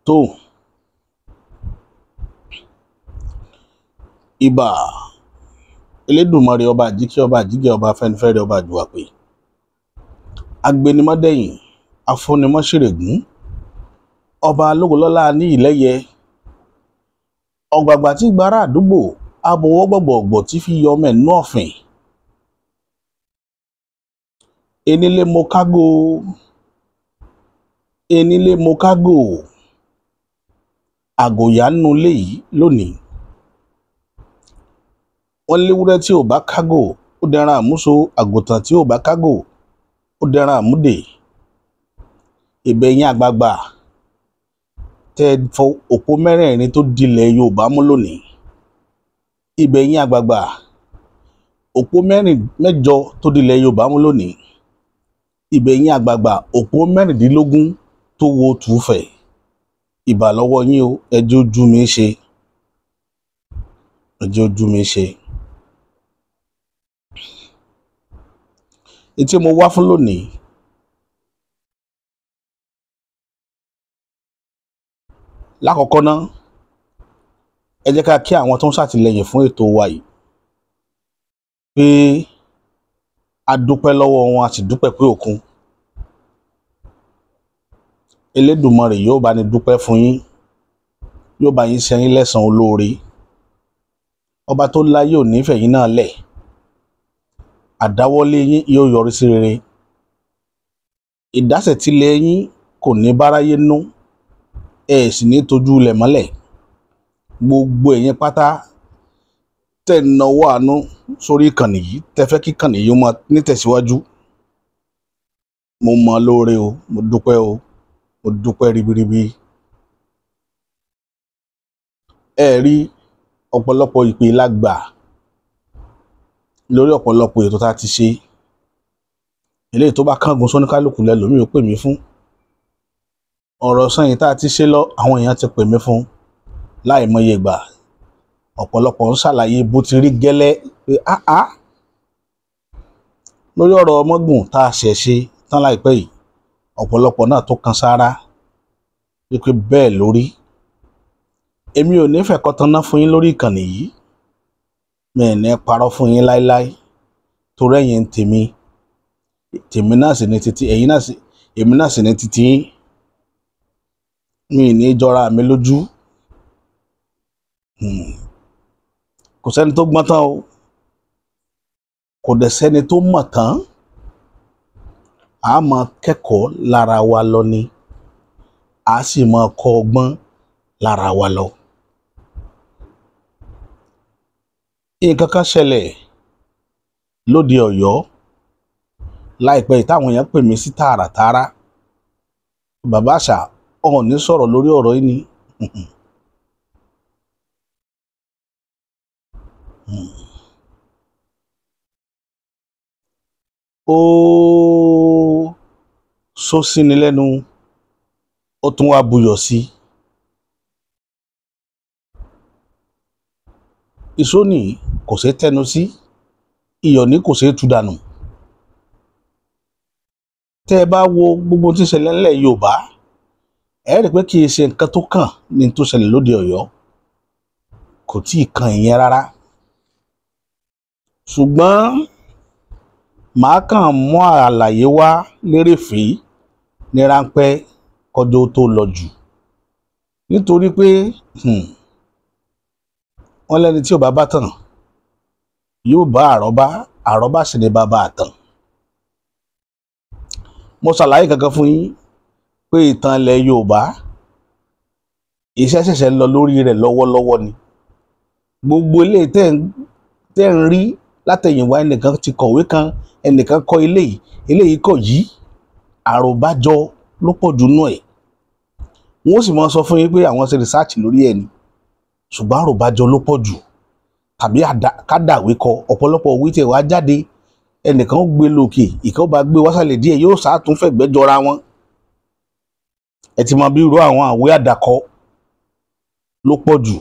tó ìbà Elédùmarè ọba àjíkẹ́ ọba àjígẹ̀ ọba afẹ́nifẹ́re ọba àjùwàpè agbenimọ́dẹ̀yìn afúnimọ́ṣèrègún ọba lógolọ́lá ní ìlẹ́yẹ ọ̀gbàgbà tí gbára àdúgbò abọwọ́ gbọ̀gbọ̀gbọ̀ tí fi yọ ọmọ ẹ̀nú ọ̀fìn enílé mo kágò enílé mo kágò àgòyà nínú ilé yìí lónìí wọ́n léwúrẹ́ tí ò bá kágò ó dẹran àmúso àgùntàn tí ò bá kágò ó dẹran àmúdè ìbẹ̀yìn àgbààgbà tẹ fọ òpó mẹ́rẹ̀ẹ̀rin tó dilẹ̀ Yorùbá mú lónìí ìbẹ̀yìn àgbààgbà òpó mẹ́jọ tó dilẹ̀ Yorùbá mú lónìí ìbẹ̀yìn àgbààgbà òpó mẹ́rìndínlógún tó wo tùfẹ̀ ìbà lọ́wọ́ yín o ẹjẹ́ ojú mi ṣe ẹjẹ́ ojú mi ṣe. Etí mo wá fún lónìí lákọ̀ọ́kọ́ ná ẹ jẹ́ ká kí àwọn tó ń ṣàtìlẹ́yìn fún ètò wa yìí pé a dúpẹ́ lọ́wọ́ wọn a sì dúpẹ́ pé òkun Elédùmarè yóò bá ní dúpẹ́ fún yín yóò bá yín ṣe yín lẹ́san olóore ọba tó láyé ò nífẹ̀ẹ́ yín náà lẹ̀ àdáwọ́lé yín yóò yọrí sí rere ìdásẹ̀tílẹ̀ yín kò ní báráyé nú ẹ sì ní tójú ilẹ̀ mọ́lẹ̀ gbogbo ẹ̀yin pátá tẹ̀ náwó àánú sórí ìkànnì yìí tẹ́ fẹ́ kí ìkànnì yìí máa nítẹ̀síwájú mo mọ̀ lóore o mo dúpẹ́ ribiribi ẹ rí ọ̀pọ̀lọpọ̀ ìpè lágbà lórí ọ̀pọ̀lọpọ̀ ètò tá a ti ṣe eléyìí tó bá kángun sóníkálùkù lẹ́lòmíì ó pè mí fún ọ̀rọ̀ sẹ́yìn tá a ti ṣe lọ àwọn èèyàn ti pè mí fún láìmọye ìgbà ọ̀pọ̀lọpọ̀ ń ṣàlàyé bó ti rí gẹ́lẹ́ pé lórí ọ̀rọ̀ ọmọgùn tá a ṣẹ̀ ṣe tán láìpẹ́ yìí ọ̀pọ̀lọpọ̀ náà tó kan sára wípé bẹ́ẹ̀ lórí èmi ò nífẹ̀ẹ́ kọ́tán ná fún yín lórí ìkànnì yìí mi ò ní parọ́ fún yín láéláé torí ẹ̀yin tèmi náà sì ní títí ẹ̀yin náà sì èmi náà sì ní títí yín mi ì ní jọra mi lójú kò sẹ́ni tó gbọ́n tán o kò dẹ̀ sẹ́ni tó mọ̀ tán a máa kẹ́kọ̀ọ́ lára wa lọ ni a sì máa kọ́ ọgbọ́n lára wa lọ. Nǹkan kan ṣẹlẹ̀ lóde Ọ̀yọ́ láìpẹ́ yìí táwọn èèyàn pè mí sí tààràtààrà bàbá àṣà Ọọ̀ni sọ̀rọ̀ lórí ọ̀rọ̀ yìí ni ó sọ sí ni lẹ́nu ó tún wá buyọ̀ sí ìṣó ní kò ṣeé tẹnu sí iyọ̀ ní kò ṣeé tú dànù tẹ́ ẹ bá wo gbogbo tí ń ṣẹlẹ̀ ńlẹ̀ Yorùbá ẹ rí i pé kì í ṣe nǹkan tó kàn ní tó ṣẹlẹ̀ lóde Ọ̀yọ́ kò tí ì kan ìyẹn rárá ṣùgbọ́n màá kàn mú àlàyé wá lérèfé ní ráńpẹ́ kọjọ́ tó lọ jù nítorí pé wọ́n lẹ́ni tí ò bá bá tàn yóò bá àrọ́bá sì ní bàbá àtàn mo ṣàlàyé kankan fún yín pé ìtàn ilẹ̀ Yorùbá iṣẹ́ ṣẹ̀ṣẹ̀ ń lọ lórí rẹ̀ lọ́wọ́lọ́wọ́ ni gbogbo ilé tẹ́ ń rí látẹ̀yìnwá ẹnìkan ti kọ̀wé kan ẹnìkan kọ́ eléyìí kọ̀ yìí àròbájọ ló pọ̀ jù nú ẹ̀ wọ́n sì máa sọ fún yín pé àwọn ṣe rìsáàtì lórí ẹ̀ ni ṣùgbọ́n àròbájọ ló pọ̀ jù tàbí kádàwé kọ ọ̀pọ̀lọpọ̀ òwe tẹ̀ wá jáde ẹnìkan ó gbé lókè ìkan ó bá gbé wásàlẹ̀ díẹ̀ yóò sàtúnfẹ̀gbẹ́ jọra wọn ẹ ti mọ bí irú àwọn àwé àdàkọ ló pọ̀ jù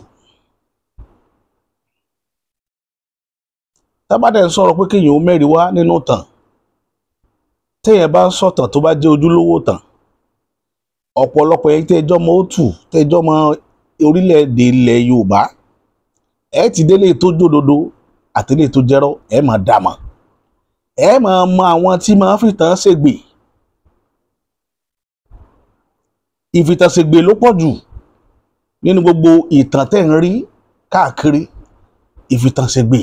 tábàdẹ̀ ń sọ̀rọ̀ pé kéèyàn ó mẹ́rin wá nínú tàn téèyàn bá ń sọ̀tàn tó bá jẹ́ ojúlówó tàn ọ̀pọ̀lọpọ̀ ẹ̀yin tẹ́jọ́ mọ òtù tẹ́jọ́ mọ orílẹ̀-èdè ilẹ̀ Yorùbá ẹ ti délé tó jódodo àtẹlé tó jẹ́rọ́ ẹ máa dàmọ̀ ẹ máa mọ àwọn tí máa fìtàn ṣègbè ìfìtànṣègbè ló pọ̀ jù nínú gbogbo ìtàn tẹ́ ń rí káàkiri. Ìfìtànṣègbè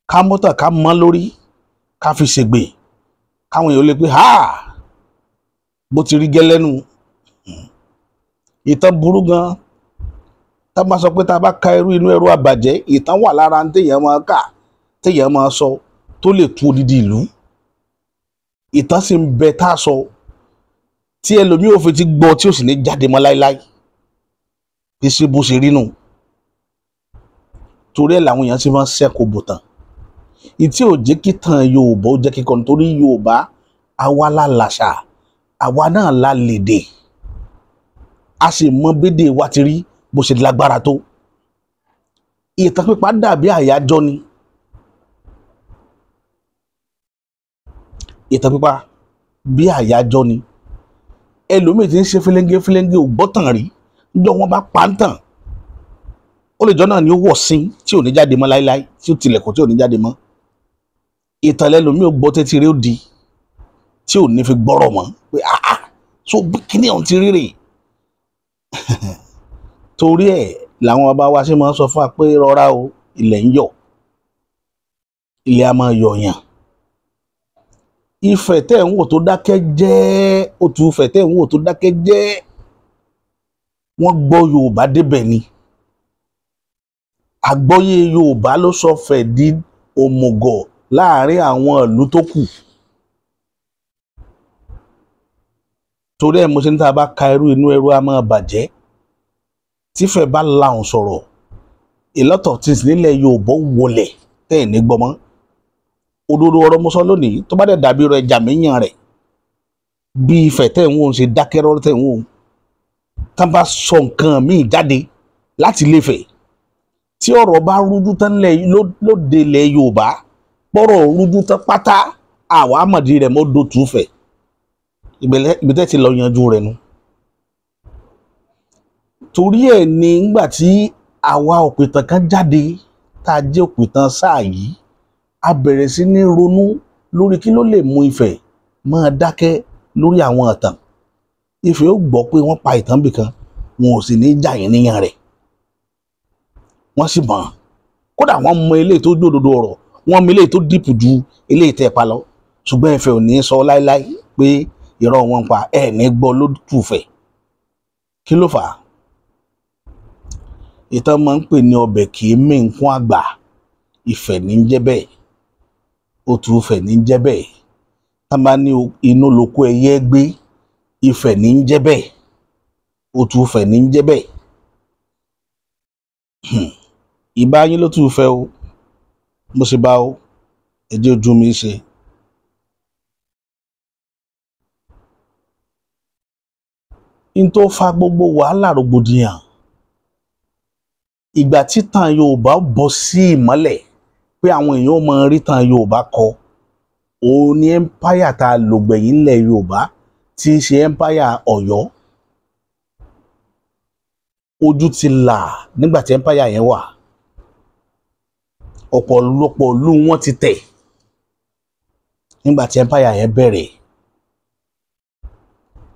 ká mọ́tàn ká mọ́ lórí ká fi ṣègbè káwọn èèyàn lè pé ha bó ti rí gẹ́lẹ́nu. Ìtàn burú gan tá a bá sọ pé tá a bá ka irú inú ẹrú àbàjẹ́ ìtàn wà lára téèyàn máa kà téèyàn máa sọ tó lè tú odidi ìlú. Ìtàn sì ń bẹ tá a sọ tí ẹlòmíì ò fi ti gbọ́ tí ò sì ní jáde mọ́ láéláé kì í ṣe bó ṣe rí nù. Torí ẹ̀ làwọn èèyàn ṣe máa ń ṣẹ́kù bùtàn ìtí ò jẹ́ kí tàn Yorùbá ó jẹ́ kíkọ́ nítorí Yorùbá àwa la làṣà àwa náà la lèdè a sì mọ bédè wa ti rí bó ṣe lágbára tó. Ìtàn pípa dàbí àyájọ́ ni. Ìtàn pípa bí àyájọ́ ni. Ẹlòmíì ti ń ṣe fílẹ́ńgé ò gbọ́tàn rí níjọ́ wọn bá pa ń tàn ó lè jọ náà ni ó wọ̀ sí tí ò ní jáde mọ́ láíláí tí ó tilẹ̀kùn tí ò ní jáde mọ́. Ìtàn lẹ́lòmíì ò gbọ́ tẹ́tí rí ó di tí ò ní fi gbọ́rọ̀ mọ́ pé so bí kíní ọ̀hún ti rírè. Torí ẹ̀ làwọn bàbá wa ṣe máa ń sọ fún wa pé rọra o ilẹ̀ ń yọ̀ ilẹ̀ a máa yọ̀yàn. Ifẹ̀ tẹ́ ń wò tó dákẹ́ jẹ́ Òtù Ifẹ̀ tẹ́ ń wò tó dákẹ́ jẹ́ wọ́n gbọ́ Yorùbá débẹ̀ ni. Àgbọ́yé Yorùbá ló sọ Ifẹ̀ di òmùgọ̀ láàrin àwọn ìlú tó kù. Torí ẹ̀ mo ṣe ní tá a bá ka irú inú ẹrú a máa bàjẹ́ tífẹ̀ bá lahùn sọ̀rọ̀ a lot of things nílẹ̀ Yorùbá wọlẹ̀ tẹ́ ẹ̀ ní gbọmọ́. Òdodo ọ̀rọ̀ mo sọ lónìí tó bá dẹ̀ dàbí rẹ̀ ẹja míyàn rẹ̀ bí Ifẹ̀ tẹ́ ń wò ń ṣe dákẹ́ rọ́rọ́ tẹ́ ń wò tá bá sọ nǹkan míì jáde láti Ilé-Ifẹ̀ tí ọ̀rọ̀ bá rújú tán lóde ilẹ̀ Yorùbá pọ̀rọ̀ rújú tán pátá àwa àmọ̀dí rẹ̀ mọ́ dòtú Ifẹ̀ ibi tẹ́ ti lọ yanjú rẹ̀ nu. Torí ẹ̀ ni ńgbà tí àwa òpìtàn kan jáde tá a jẹ́ òpìtàn sáà yìí a bẹ̀rẹ̀ sí ní ronú lórí kí ló lè mú Ifẹ̀ máa dákẹ́ lórí àwọn ìtàn. Ifẹ̀ ó gbọ́ pé wọ́n pa ìtàn bìkan wọn ò sì ní jà yín níyàn rẹ̀ wọ́n sì mọ̀ kódà wọ́n mọ eléyìí tó dòdòdó ọ̀rọ̀ wọ́n mọ eléyìí tó dìpù ju eléyìí tẹ́ ẹ pa lọ ṣùgbọ́n Ifẹ̀ ò ní sọ láéláé pé irọ́ wọn pa ẹ̀ ní gbọ́ lótú Ifẹ̀. Kí ló fà á? Ìtàn máa ń pè ní ọbẹ̀ kì í mí nǹkan àgbà Ifẹ̀ ní ń jẹ́ bẹ́ẹ̀ Òtù Ifẹ̀ ní ń jẹ́ bẹ́ẹ̀ tá bá ní inú lóko ẹyẹ gbé Ifẹ̀ ní ń jẹ́ bẹ́ẹ̀ Òtù Ifẹ̀ ní ń jẹ́ bẹ́ẹ̀. Ìbá yín lótú Ifẹ̀ o mo ṣe bá o ẹjẹ́ ojú mi ṣe. N tó fa gbogbo wàhálà rògbòdìyàn ìgbà tí tàn Yorùbá bọ́ sí ìmọ́lẹ̀ pé àwọn èèyàn máa rí tàn Yorùbá kọ òun ni empire tá a lò gbẹ̀yìn ilẹ̀ Yorùbá tí í ṣe empire Ọ̀yọ́. Ojú ti là nígbà tí empire yẹn wà ọ̀pọ̀lọpọ̀ ìlú wọn ti tẹ̀ nígbà tí empire yẹn bẹ̀rẹ̀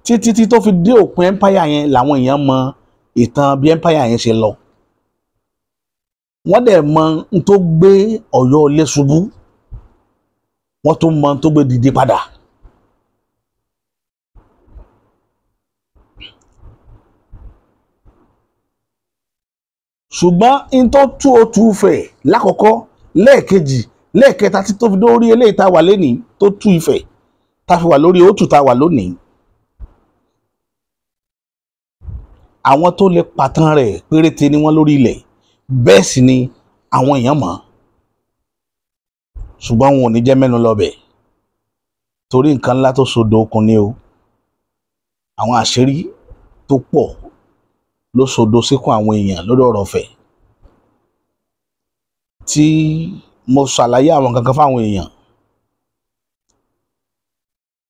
títí tó fi dé òpin empire yẹn làwọn èèyàn mọ ìtàn bí empire yẹn ṣe lọ. Wọ́n dẹ̀ mọ n tó gbé Ọ̀yọ́ ilé ṣubú wọ́n tún mọ n tó gbé dìde padà. Ṣùgbọ́n n tó tú Òtù Ifẹ̀ lákọ̀ọ́kọ́ lẹ́ẹ̀kejì lẹ́ẹ̀kẹta tí tó fi dórí eléyìí tá a wà lónìí tó tú Ifẹ̀ tá a fi wà lórí Òtù tá a wà lónìí. Àwọn tó lè pàtàn rẹ̀ péréte ni wọ́n lórí ilẹ̀ bẹ́ẹ̀ sì ni àwọn èèyàn mọ̀ ṣùgbọ́n wọn ò ní jẹ́ mẹ́nu lọ́bẹ̀ torí nǹkan ńlá tó sodo okùn ni o. Àwọn àṣírí tó pọ̀ ló sodo síkùn àwọn èèyàn lórí ọ̀rọ̀ Ifẹ̀ tí mo ṣàlàyé àwọn kankan fáwọn èèyàn.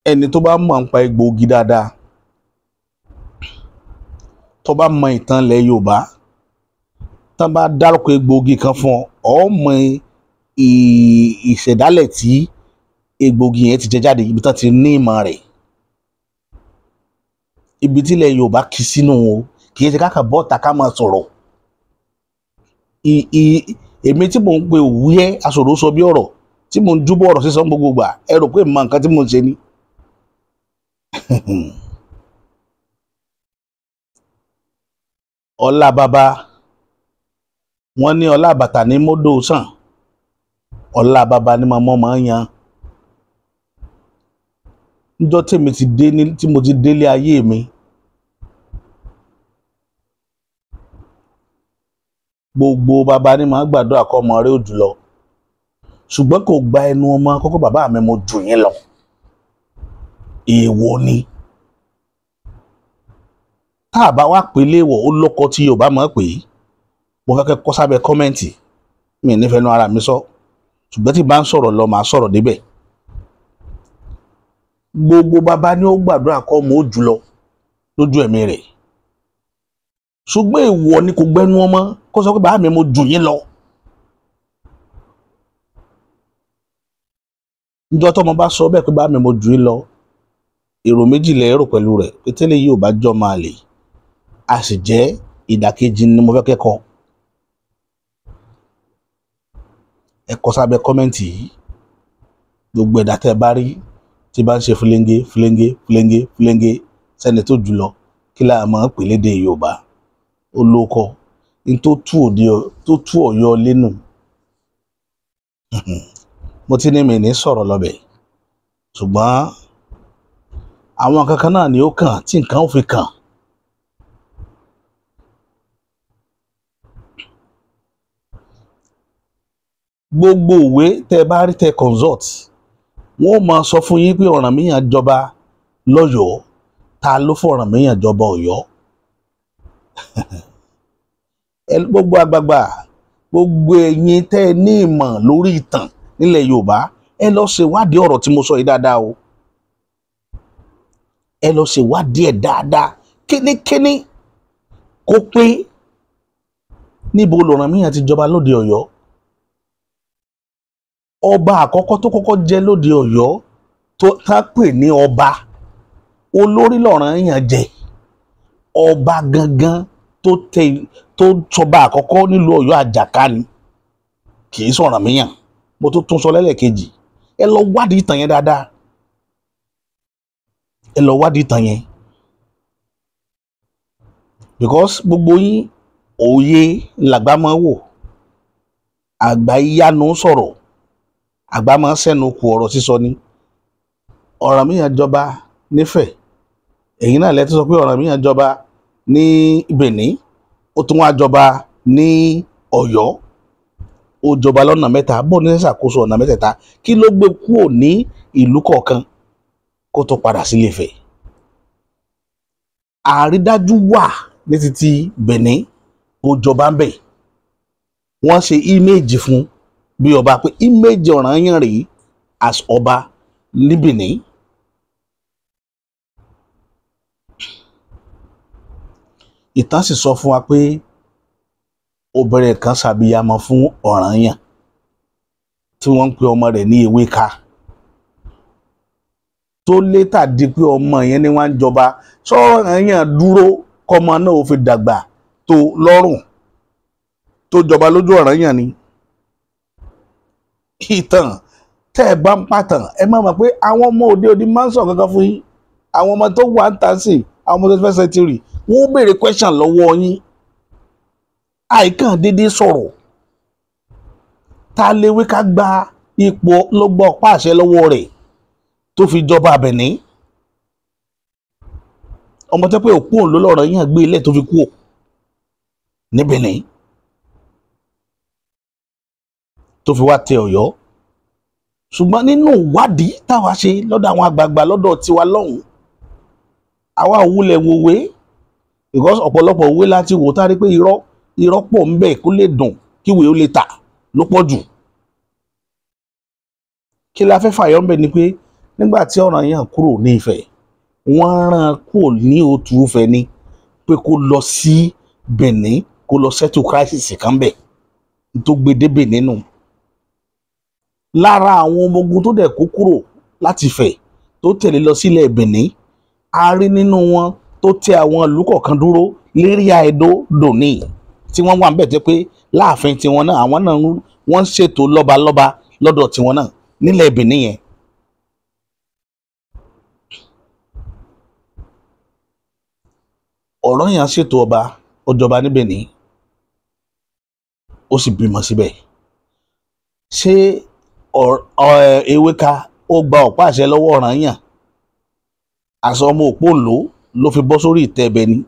Ẹni tó bá mọ̀ nípa egbòogi dáadáa tó bá mọ ìtàn ilẹ̀ Yorùbá tán bá dárúkọ egbòogi kan fún ọ mọ ìṣẹ̀dálẹ̀ tí egbòogi yẹn ti jẹ jáde, ibi tán ti ní ìmọ̀ rẹ̀, ibi tí ilẹ̀ Yorùbá kì sínú o, kì í ṣe káàkà bọ́ta ká máa sọ̀rọ̀. Èmi tí mò ń pe òwúyẹ́ aṣòro sọ bí ọ̀rọ̀ tí mò ń júbọ̀ ọ̀rọ̀ sísọ gbogbo gbà, ẹ rò pé mọ nǹkan tí mò ń ṣe ni. ọlá bàbá wọn ní ọlá bàtà ní mọ́dò sàn, ọlá bàbá ní màmá máa ń yan. níjọ́ tí mo ti délé ayé mi, gbogbo bàbá ní màá gbàdúrà kọ́ ọmọ rẹ̀ ò jù lọ, ṣùgbọ́n kò gba ẹnu ọmọ kọ́kọ́ bàbá mi mo jù yín lọ. èèwọ̀ ni. tá a bá wá pè léèwọ̀ ó lọ́kọ tí Yorùbá máa pè é. mo fẹ́ kẹ́ kọ́ sábẹ́ kọ́mẹ́ǹtì, mi ò nífẹ̀ẹ́ nu ara mi sọ, ṣùgbọ́n tí bá ń sọ̀rọ̀ lọ màá sọ̀rọ̀ débẹ̀. gbogbo bàbá ní ó gbàdúrà kọ́ ọmọ ó jù lọ lójú ẹ̀mí rẹ̀, ṣùgbọ́n èèwọ̀ ni kò gbẹ́nu ọmọ kó sọ pé bàbá mi mo jù yín lọ. níjọ́ tọ́mọ bá sọ bẹ́ẹ̀ pé bàbá mi mo jù yín lọ, èrò méjì lẹ́rò pẹ̀lú rẹ̀ pé tẹ́lẹ̀ yìí ò bá jọ máa lè, a sì jẹ́ ìdàkejì ni mo fẹ́ kẹ́kọ̀ọ́. ẹ kọ sábẹ́ kọ́mẹ́ǹtì yìí, gbogbo ẹ̀dá tẹ́ ẹ bá rí tí bá ń ṣe fúlẹ́ńgé fúlẹ́ńgé fúlẹ́ńgé fúlẹ́ńgé sẹ́ni tó jù lọ, kí láà máa pè lédè Yorùbá olóko ní tó tú Ọ̀yọ́ lẹ́nu. mo ti ní mi ní sọ̀rọ̀ lọ́bẹ̀, ṣùgbọ́n àwọn kankan náà ni ó kàn tí nǹkan ò fi kàn. gbogbo òwe tẹ́ bá rí tẹ́ consult, wọ́n máa sọ fún yín pé Ọ̀rànmíyàn jọba lọ́yọ̀ọ́, ta ló fún Ọ̀rànmíyàn jọba Ọ̀yọ́? gbogbo àgbààgbà, gbogbo ẹ̀yin tẹ́ ẹ ní ìmọ̀ lórí ìtàn nílẹ̀ Yorùbá, ẹ lọ ṣèwádìí ọ̀rọ̀ tí mo sọ yìí dáadáa o. ẹ lọ ṣèwádìí ẹ̀ dáadáa kíníkíní kó pé níbo l'Ọ̀rànmíyàn ti jọba lóde Ọ̀yọ́. ọba àkọ́kọ́ tó kọ́kọ́ jẹ́ lóde Ọ̀yọ́ tó tá pè ní ọba olórí l'Ọ̀rànmíyàn jẹ. ọba gangan tó jọba àkọ́kọ́ nílùú Ọ̀yọ́ Àjàká ni, kì í s'Ọ̀rànmíyàn. mo tún sọ lẹ́lẹ́kejì, ẹ lọ wádìí ìtàn yẹn dáadáa, ẹ lọ wádìí ìtàn yẹn, because gbogbo yín òye làgbà máa wò, àgbà yíyanu sọ̀rọ̀, àgbà máa sẹ́nu kù ọ̀rọ̀ sísọ ni. Ọ̀rànmíyàn jọba nífẹ̀, ẹ̀yin náà lẹ́tọ́ sọ pé Ọ̀rànmíyàn jọba ní Benin, ó tún wá jọba ní Ọ̀yọ́, ó jọba lọ́nà mẹ́ta, bó ní ṣàkóso ọ̀nà mẹ́tẹ̀ẹ̀ta, kí ló gbé kúrò ní ìlú kọ̀ọ̀kan kó tó padà sí Ilé-Ifẹ̀? àrídájú wà ní títí Benin, ó jọba ń bẹ̀, wọ́n ṣe íméèjì fún bí ọba pé íméèjì Ọ̀rànyàn rèé as ọba ní Benin. ìtàn sì sọ fún wa pé obìnrin kan ṣàbíyamọ fún Ọ̀rànyàn tí wọ́n ń pe ọmọ rẹ̀ ní Ewéka, tó létà di pé ọmọ yẹn ni wọ́n ń jọba. s'Ọ̀rànyàn dúró kọ́mọ náà ò fi dàgbà tó lọ́rùn tó jọba lójú Ọ̀rànyàn ni. ìtàn tẹ́ ẹ bá ń pàtàn, ẹ má mọ̀ pé àwọn ọmọ òde òde máa ń sọ kankan fún yín. àwọn ọmọ tó wà ń tà sí, àwọn ọmọ tó fẹ́ sẹ́tìrì, wọ́n ó béèrè question lọ́wọ́ yín. àìkàn dédé sọ̀rọ̀. ta l'Ewéka gba ipò ló gbọ́ ọ̀pá àṣẹ lọ́wọ́ rẹ̀ tó fi jọba Benin? ọmọ tẹ́ pé òpó òun ló l'Ọ̀rànyàn gbé ilé tó fi kú ní Benin tó fi wá tẹ Ọ̀yọ́. ṣùgbọ́n nínú ìwádìí táwa ṣe lọ́dọ̀ àwọn àgbààgbà lọ́dọ̀ tiwa lọ́hùn, àwa òwúlẹ̀ wòwe, because ọ̀pọ̀lọpọ̀ òwe láti wò tá a rí pé irọ́ pọ̀ ń bẹ kó lè dùn kíwèé ó lè tà ló pọ̀ jù. kí la fẹ́ fàyọ́ ń bẹ ni pé nígbà tí Ọ̀rànyàn kúrò ní Ifẹ̀, wọ́n rán kúrò ní Òtù Ifẹ̀ ni pé kó lọ sí Benin kó lọ settle crisis kan bẹ̀ tó gbé dé Benin nù. Lára àwọn ọmọ ogun tó dẹ̀ kó kúrò láti Ifẹ̀ tó tẹ̀lé lọ sílẹ̀ Benin, a rí nínú wọn tó tẹ àwọn ìlú kọ̀ọ̀kan dúró lérí Ẹdó dòní tí wọ́n wà ń bẹ̀ tẹ́ pé láàfin tiwọn náà àwọn náà wọ́n ṣètò lọ́balọ́ba lọ́dọ̀ tiwọn náà nílẹ̀ Benin yẹn. Ọ̀rànyàn ṣètò ọba ọjọba ní Benin ó sì bímọ síbẹ̀. Ṣé Ewéka ó gba ọ̀pá àṣẹ lọ́wọ́ Ọ̀rànyàn àṣọ ọmọ Òpóǹló ló fi bọ́ sórí ìtẹ́ Benin?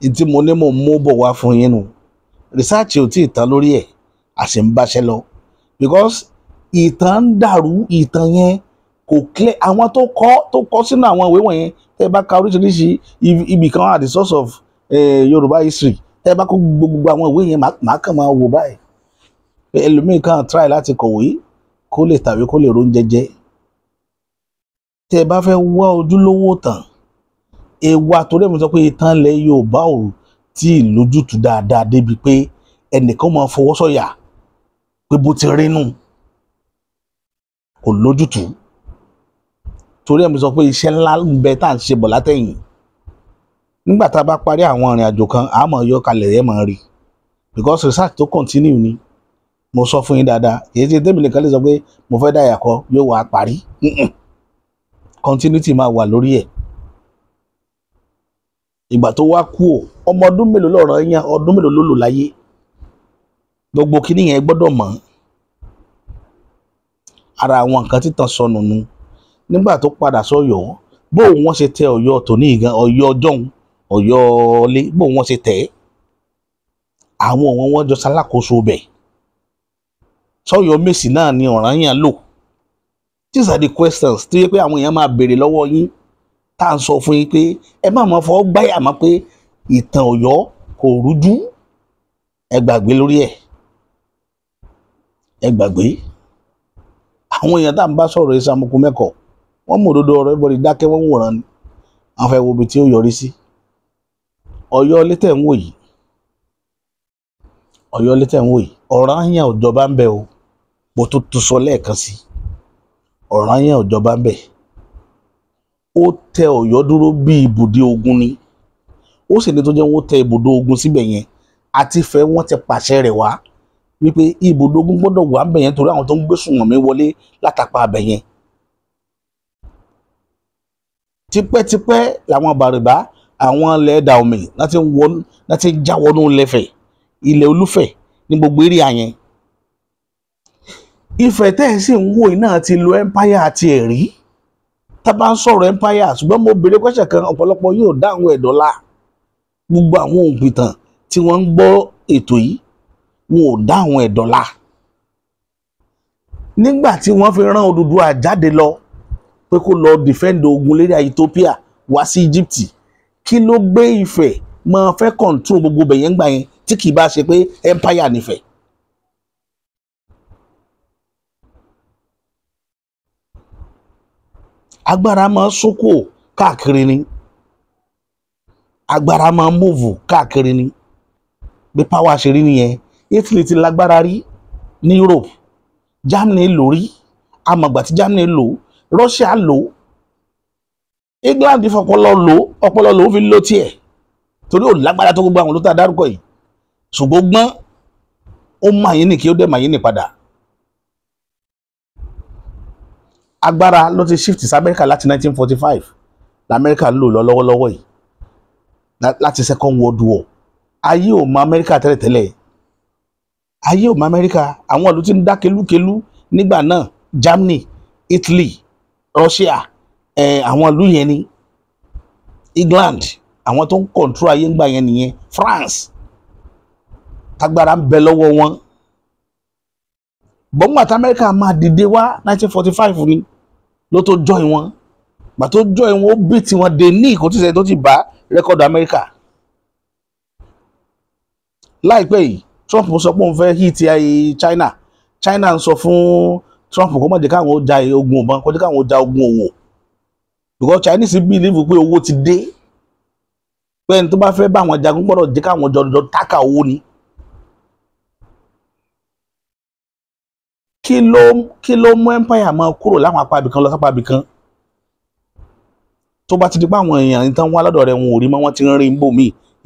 Ìtí mo ní mò ń mú bọ̀ wá fún yín nù. Rìsáàchì ò tí ì tán lórí ẹ̀, a sì ń báṣẹ́ lọ because ìtàn ń dàrú. Ìtàn yẹn kò clear. Àwọn tó kọ sínú àwọn ìwé wọ̀nyẹn tẹ́ bá ka oríṣiríṣi ibì kan at the source of Yorùbá history, tẹ́ bá kó gbogbo àwọn ìwé yẹn máa kàn máa wò báyìí. Ẹlòmíì kan try láti kọ̀wé kó lè tàwé kó lè róúnjẹ jẹ. Tẹ́ bá fẹ́ wá ojúlówó tàn, ewa torí èmi sọ pé ìtàn ilẹ̀ Yorùbá ò tí ì lójútùú dáadáa débi pé ẹnìkan máa fọwọ́ sọ̀yà pé bó ti rí nù kò lójútùú. Torí èmi sọ pé iṣẹ́ ńlá ń bẹ tá à ń ṣe bọ̀ látẹ̀yìn. Nígbà tá a bá parí àwọn ìrìn àjò kan, a máa yọ kalẹ̀ ẹ̀ máa rí because research tó continue ni. Mo sọ fún yín dáadáa, èyí tí tèmi nìkan lè sọ pé mo fẹ́ dá ìyàkọ́ yóò wá parí. Continuity máa wà lórí ẹ̀. Ìgbà tó wá kú ò, ọmọ ọdún mélòó l'Ọ̀rànyàn, ọdún mélòó ló lò láyé? Gbogbo kíní yẹn gbọ́dọ̀ mọ̀. Ara àwọn nǹkan títàn sọnù nu. Nígbà tó padà sọ́yọ́, bó wọ́n ṣe tẹ Ọ̀yọ́ tòní gan, Ọ̀yọ́ ọjọ́un, Ọ̀yọ́ ilé, bó wọ́n ṣe tẹ̀ ẹ́. Àwọn wọn jọ ṣalákòóso bẹ̀. Sọ́yọ́ Mèsì náà ni Ọ̀rànyàn lò. These are the questions tó yẹ pé àwọn èèyàn máa béèrè lọ́wọ́ yín tá à ń sọ fún yín pé ẹ má máa fọwọ́ gbáyà mọ́ pé ìtàn Ọ̀yọ́ kò rújú. Ẹ gbàgbé lórí ẹ̀. Ẹ gbàgbé. Àwọn èèyàn tá à ń bá sọ̀rọ̀ ìsàmùkù mẹ́kọ̀ọ́ wọ́n mú òdodo ọ̀rọ̀ everybody dákẹ́ wọ́n wòran ni. Àwọn fẹ́ wo ibi tí ó yọrí sí. Ọ̀yọ́ ilé tẹ̀ ń wò yìí. Ọ̀yọ́ ilé tẹ̀ ń wò yìí. Ọ̀rànyàn ò jọba ń bẹ o. Mo tó tún sọ lẹ́ẹ̀kan sí. Ọ̀rànyàn ò jọba ń bẹ. Ó tẹ Ọ̀yọ́ dúró bí ibùdó ogun ni. Ó sì ní tó jẹ́ wọ́n tẹ ibùdó ogun síbẹ̀ yẹn. Àti fẹ́ wọ́n ti pàṣẹ rẹ̀ wá wípé ibùdó ogun gbọ́dọ̀ wà ń bẹ̀ yẹn torí àwọn tó ń gbé sùnmọ̀mí wọlé látàpá abẹ̀ yẹn. Tipẹ́tipẹ́ làwọn Bàrìbá, àwọn ilẹ̀ Dàòmì láti já wọnú Ilẹ̀fẹ̀, ilẹ̀ Olúfẹ̀ ní gbogbo area yẹn. Ifẹ̀ tẹ́ ẹ̀ sì ń wò iná ti lo empire àti ẹ̀rí. Tá bá ń sọ̀rọ̀ empire, ṣùgbọ́n mo béèrè question kan ọ̀pọ̀lọpọ̀ yóò dáhùn ẹ̀ dọ́là. Gbogbo àwọn òǹpìtàn tí wọ́n ń gbọ́ ètò yìí wọn ò dáhùn ẹ̀ dọ́là. Nígbà tí wọ́n fi rán Odùduwà jáde lọ pé kó lọ defend ogun lérí Ethiopia wá sí Egypt, kí ló gbé Ifẹ̀ máa fẹ́ control gbogbo bẹ̀yẹn gbà yẹn tí kì í bá ṣe pé empire nífẹ̀ẹ́. Agbára máa sókò káàkiri ni. Agbára máa move káàkiri ni. Bí power ṣe rí nìyẹn. Italy ti lágbára rí ní Europe. Germany lò rí. Amọ̀gbà tí Germany lò. Russia lò. England fọpọlọ lò. Ọpọlọ lò ó fi lò tiẹ̀. Torí ò lágbára tó gbogbo àwọn ló tá dárúkọ yìí. Ṣùgbọ́n gbọ́n ó máa yín ní kí ó dẹ̀ máa yín ní padà. Agbára ló ti shift sí Amẹ́ríkà láti 1945 l'Amẹ́ríkà lò lọ lọ́wọ́lọ́wọ́ yìí láti Second World War. Ayé ò mọ Amẹ́ríkà tẹ́lẹ̀tẹ́lẹ̀. Ayé ò mọ Amẹ́ríkà. Àwọn ìlú tí ń dá kelúkelú nígbà náà, Germany, Italy, Russia, àwọn ìlú yẹn ni. England, àwọn tó ń control ayé ńgbà yẹn nìyẹn. France, tagbára ń bẹ lọ́wọ́ wọn. Bọ́ngbà tí Amẹ́ríkà máa dìde wá 1945 ni ló tó join wọn. Gbà tó join wọn ó bí tiwọn dé ní ìkó tí sẹ́yìn tó ti bá rẹ́kọ̀dù Amẹ́ríkà. Láìpẹ́ yìí Trump sọ pé òun fẹ́ hit China. China ń sọ fún Trump kó má jẹ́ káwọn ó ja ogun ọ̀bọ̀n, kó jẹ́ káwọn ó ja ogun òwò. Because Chinese believe pé owó ti dé. pé ẹni tó bá fẹ́ bá àwọn jagun gbọ́dọ̀ jẹ́ káwọn jọjọ tákà owó ni. kí ló mú empire máa kúrò láwọn apá ibìkan lọ sápá ibìkan tó bá ti di pé àwọn èèyàn ní tán wá lọ́dọ̀ rẹ̀ wọn ò rí mọ́ wọ́n ti ń rí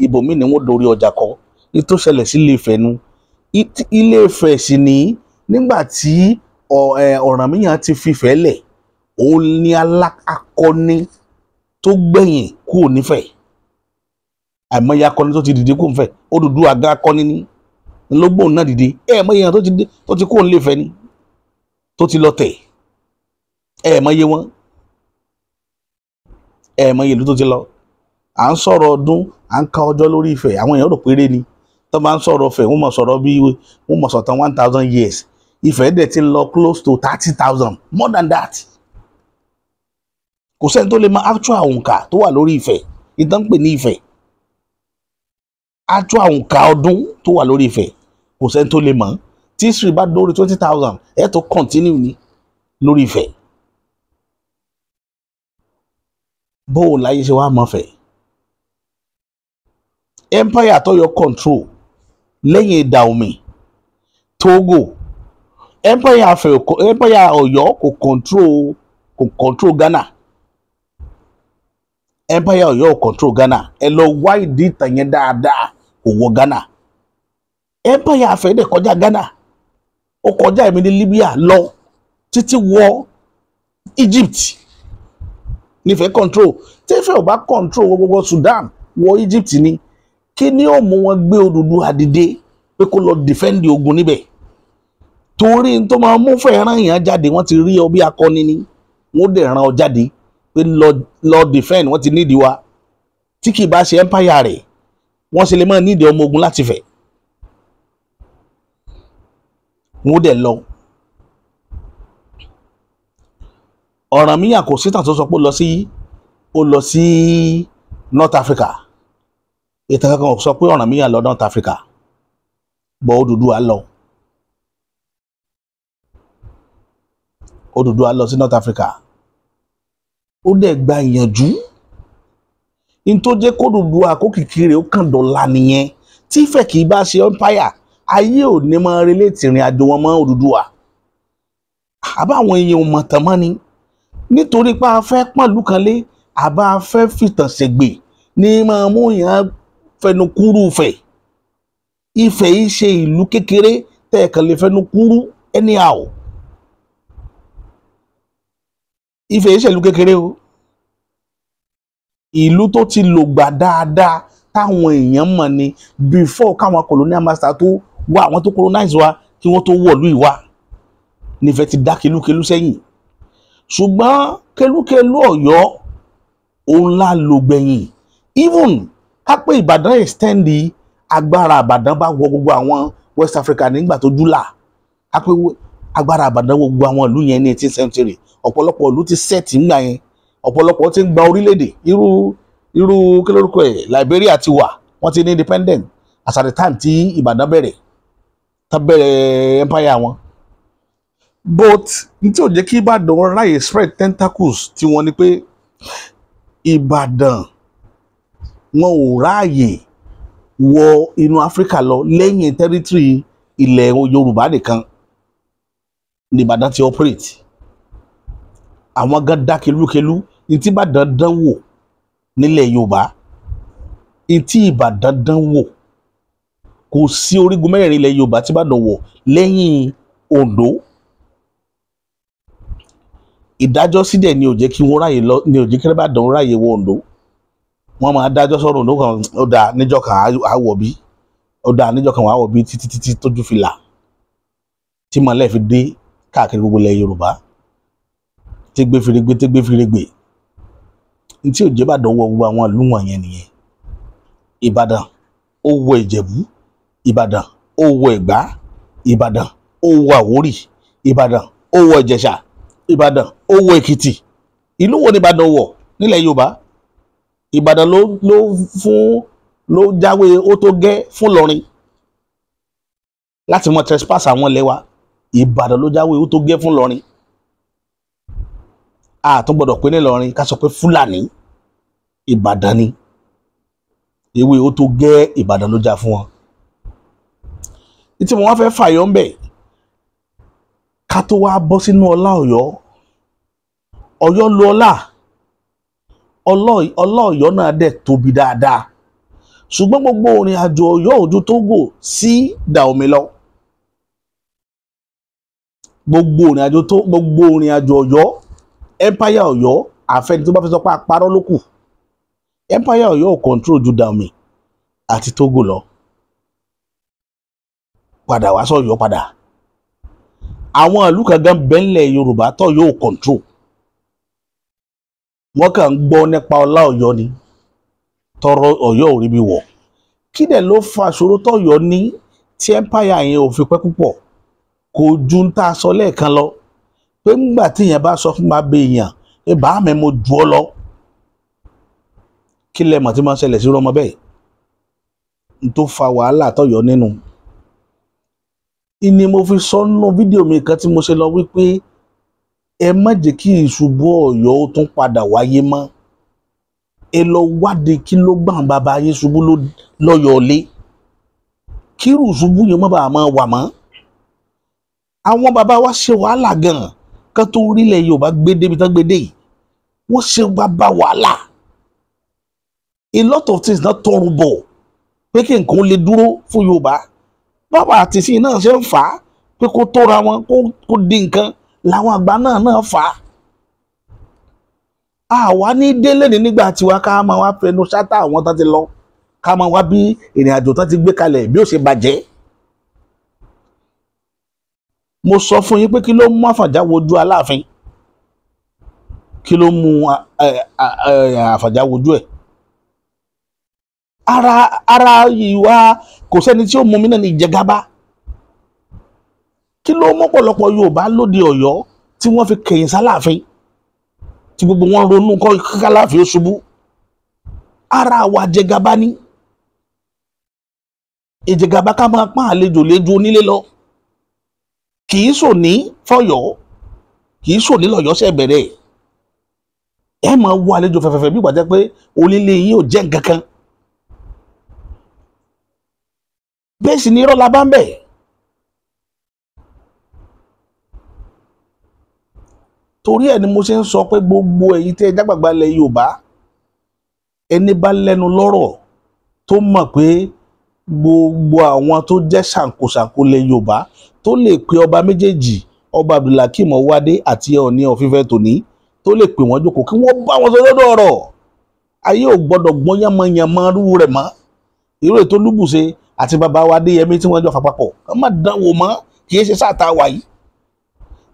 ibòmíì ni wọ́n dorí ọjà kọ ní tó ṣẹlẹ̀ sí Ilé-Ifẹ̀ nu. Ilé-Ifẹ̀ sì ní nígbà tí Ọ̀rànmíyàn ti fìfẹ́ lẹ̀ òun ni akọni tó gbẹ̀yìn kúrò nífẹ̀ àìmọye akọni tó ti dìde kúrò nífẹ̀ Odùduwà àga akọni ní lógbòun náà dìde mọye èèyàn tó ti kúrò nílé-Ifẹ̀ ni tó ti lọ tẹ̀ mọye wọn mọye ìlú tó ti lọ. À ń sọ̀rọ̀ ọdún à ń ka ọjọ́ lórí Ifẹ̀ àwọn èèyàn rò péré ni tó bá ń sọ̀rọ̀ Ifẹ̀ wọ́n mọ̀ sọ̀rọ̀ bí wọ́n mọ̀ sọ̀tàn 1000 years Ifẹ̀ dẹ̀ ti lọ close to 30,000 more than that. Kò sẹ́ni tó lè mọ actual òǹkà tó wà lórí Ifẹ̀ ìtàn pè ní Ifẹ̀ actual òǹkà ọdún tó wà lórí Ifẹ̀ kò sẹ́ni tó lè mọ̀ tí history bá dórí 20,000 tó continue ní lórí Ifẹ̀. bó o láyé ṣe wá mọ̀ Ifẹ̀ empire tó yọ control lẹ́yìn Dahomey Togo empire Ọ̀yọ́ kò control Ghana empire Ọ̀yọ́ ò control Ghana ẹ lọ wá ìdí ìtàn yẹn dáadáa kò wọ Ghana empire Ifẹ̀ dẹ̀ kọjá Ghana ó kọjá èmi ní Libya lọ títí wọ Egypt nífẹ̀ẹ́ control tí Ifẹ̀ ò bá control gbogbo Sudan wọ Egypt ni kí ni ó mú wọn gbé Odùduwà dìde pé kó lọ defend ogun níbẹ̀ torí tó máa mú fẹ́ràn èèyàn jáde wọ́n ti rí ọ bí akọni ni wọ́n dẹ̀ ràn ọ jáde pé lọ defend wọ́n ti nídìí wa tí kì í bá ṣe empire rẹ̀ wọ́n ṣe lè máa nídìí ọmọ ogun láti fẹ̀ wọ́n dẹ̀ lọ. Ọ̀rànmíyàn kò sítàn tó sọ pé ó lọ sí North Africa ìtàn kankan sọ pé Ọ̀rànmíyàn lọ North Africa bọ́ Odùduwà lọ sí North Africa ó dẹ̀ gba ìyànjú in tó jẹ́ kó Odùduwà kó kìkì ó kàn dọ̀la nìyẹn tí Ifẹ̀ kì í bá ṣe empire ayé ò ní máa relate ìrìn àjò wọn mọ́ Odùduwà àbá àwọn èèyàn ò mọ̀ tán mọ́ ni nítorí pé a fẹ́ pọ̀n ìlú kan lé àbá a fẹ́ fìtàn ṣègbè ní máa mú yàn fẹnu kúrú Ifẹ̀ yìí ṣe ìlú kékeré tẹ́ẹ̀kan lè fẹnu kúrú anyhow Ifẹ̀ yìí ṣe ìlú kékeré o ìlú tó ti lògbà dáadáa táwọn èèyàn mọ̀ ni before káwọn colonial master tó wá àwọn tó colonize wa kí wọ́n tó wọ̀lú ìwà nífẹ̀ẹ́ ti dá kelúkelú sẹ́yìn ṣùgbọ́n kelúkelú Ọ̀yọ́ òun la lò gbẹ̀yìn even ká pé Ìbàdàn extend agbára Ìbàdàn bá wọ gbogbo àwọn West Africa nígbà tó júlà ká pé agbára Ìbàdàn wọ gbogbo àwọn ìlú yẹn ní 18th century ọ̀pọ̀lọpọ̀ ìlú ti sẹ́ẹ̀tì ńgbà yẹn ọ̀pọ̀lọpọ̀ ti ń gba orílẹ̀-èdè irú kí lórúkọ ẹ̀ Liberia ti wà wọ́n ti ní independent as at the time tí Ìbàdàn bẹ̀rẹ̀ empire wọn but ní tí ò jẹ́ kí Ìbàdàn ráyè spread tentacles tí wọ́n ní pé Ìbàdàn wọn ò ráàyè wọ inú Áfíríkà lọ lẹ́yìn territory ilẹ̀ Yorùbá nìkan ní Ìbàdàn ti operate àwọn gan dá kelúkelú ní tí Ìbàdàn dán wò nílẹ̀ Yorùbá ní tí Ìbàdàn dán wò kò sí orígun mẹ́rin ilẹ̀ Yorùbá tí Ìbàdàn wọ̀ lẹ́yìn Oǹdó ìdájọ́ sídẹ̀ ni ò jẹ́ kí wọ́n ráyè lọ ni ò jẹ́ kí Ìbàdàn ráyè wọ Oǹdó wọ́n máa dájọ́ sọ̀rọ̀ Oǹdó kan ó dáa níjọ́ kan àwọ̀ bí ó dáa níjọ́ kan àwọ̀ bí títí tójú fi là tí mọ̀lẹ́ fi dé káàkiri gbogbo ilẹ̀ Yorùbá tégbé fìrègbè ní tí ò jẹ́ Ìbàdàn wọ gbogbo àwọn ìlú wọ̀nyẹn nìyẹn Ìbàdàn ó wọ Ìjẹ̀bú Ìbàdàn ó wọ Ẹ̀gbá Ìbàdàn ó wọ Àwórì Ìbàdàn ó wọ Ìjẹ̀ṣà Ìbàdàn ó wọ Èkìtì ìlú wo ni Ìbàdàn wọ̀ nílẹ̀ Yorùbá Ìbàdàn ló jáwé ó tó gẹ́ fún Ìlọrin láti mọ trespass àwọn ilẹ̀ wa Ìbàdàn ló jáwé ó tó gẹ́ fún Ìlọrin a tún gbọdọ̀ pé ní Ìlọrin ká sọ pé Fúlàní Ìbàdàn ni ewé ó tó gẹ́ Ìbàdàn ló jà fún wọn. Tí mo wá fẹ́ fàyọ ń bẹ̀ ká tó wá bọ́ sínú ọlá Ọ̀yọ́. Ọ̀yọ́ lo ọlá Ọ̀yọ́ náà dẹ̀ tóbi dáadáa, ṣùgbọ́n gbogbo ìrìn àjò Ọ̀yọ́ ojú Tógò sí Dahomey lọ. Gbogbo ìrìn àjò Ọ̀yọ́, empire Ọ̀yọ́, àfẹni tó bá fẹ́ sọ pé àparọ́ ló kù. Empire Ọ̀yọ́ ò control ju Dahomey àti Tógò lọ. Padà wá sọ́yọ́ padà. Àwọn ìlú kan gan bẹ́ńlẹ̀ Yorùbá tó yóò control. Wọ́n kàn ń gbọ́ nípa ọlá Ọ̀yọ́ ni, tọrọ Ọ̀yọ́ ò rí bí wọ̀. Kí dẹ̀ ló fa ìṣòro tọ́yọ́ ní tí empire yẹn ò fi pẹ́ púpọ̀? Kò ju ń tá a sọ lẹ́ẹ̀kan lọ pé ńgbà tí èèyàn bá sọ fún bàbá èèyàn pé bàá mi mo jù ọ lọ, kí lẹ mọ̀ tí máa ń ṣẹlẹ̀ sí ọmọ bẹ́ẹ̀? N tó fa wàhálà tọ́yọ́ nínú. Ìní mo fi sọ nínú fídíò mi kan tí mo ṣe lọ wípé ẹ má jẹ́ kí ìṣubú Ọ̀yọ́ ó tún padà wáyé mọ́. Ẹ lọ wádìí kí ló gbọ́n bàbá yín ṣubú lọ́yọ̀ọ́lé, kírù ṣubú yẹn má bàa máa wà mọ́. Àwọn bàbá wa ṣe wàhálà gan-an kan tó orílẹ̀ Yorùbá gbé débi tán gbé dé yìí. Wọ́n ṣe bàbá wàhálà. A lot of things náà tọrùn bọ̀ pé kí nǹkan lè dúró fún Yorùbá. Bàbá àtìsí náà ṣe ń fà á pé kó tóra wọn kó di nǹkan làwọn àgbà náà fà á. Àwa ní délé ní nígbà tiwa ká máa wá fẹnu ṣátá àwọn tó ti lọ, ká máa wá bí ìrìn àjò tó ti gbé kalẹ̀ bí ó ṣe bàjẹ́. Mo sọ fún yín pé kí ló mú Àfọ̀njá wojú Aláàfin? Kí ló mú Àfọ̀njá wojú ẹ̀? Ara ìwà kò sẹ́ni tí ó mú mi náà ní ìjẹgàba. Kí ló mú ọ̀pọ̀lọpọ̀ Yorùbá lóde Ọ̀yọ́ tí wọ́n fi kẹ̀yìn sáláàfin, tí gbogbo wọn ronú kọ́ k'Aláàfin ó ṣubú? Ara wa jẹgàba ní. Ìjẹgàba ká máa pọ́n àlejò léjú onílé lọ. Kì í sòní fọ́yọ́, kì í sòní lọ́yọ́ ṣe bẹ̀rẹ̀. Ẹ máa wo àlejò fẹ̀fẹ̀fẹ̀ bí ìgbà jẹ́ pé onílé yín ò jẹ́ nǹkan kan. Bẹ́ẹ̀ sì ni irọ́ la bá ń bẹ̀. Torí ẹ̀ ni mo ṣe ń sọ pé gbogbo èyí tí ẹ jágbàgbà ilẹ̀ Yorùbá, ẹni bá lẹ́nu lọ́rọ̀ tó mọ̀ pé gbogbo àwọn tó jẹ́ ṣàǹkóṣàǹkó ilẹ̀ Yorùbá tó lè pe ọba méjèèjì, ọba Abdulhakeem Ọwádé àti Ọọ̀ni of Ifẹ̀ tòní, tó lè pè wọ́n jókòó kí wọ́n bá wọn sọ lọ́dọ̀ ọ̀rọ̀. Ayé ò gbọ́dọ̀ gbọ́n yánmọ́yánmọ́ rú rẹ̀ mọ́. Irú ètò Olúbùṣe àti bàbá wa Adéyẹmí tí wọ́n jọ fà papọ̀, wọ́n má dánwò mọ́. Kì í ṣe sáà tá a wà yìí,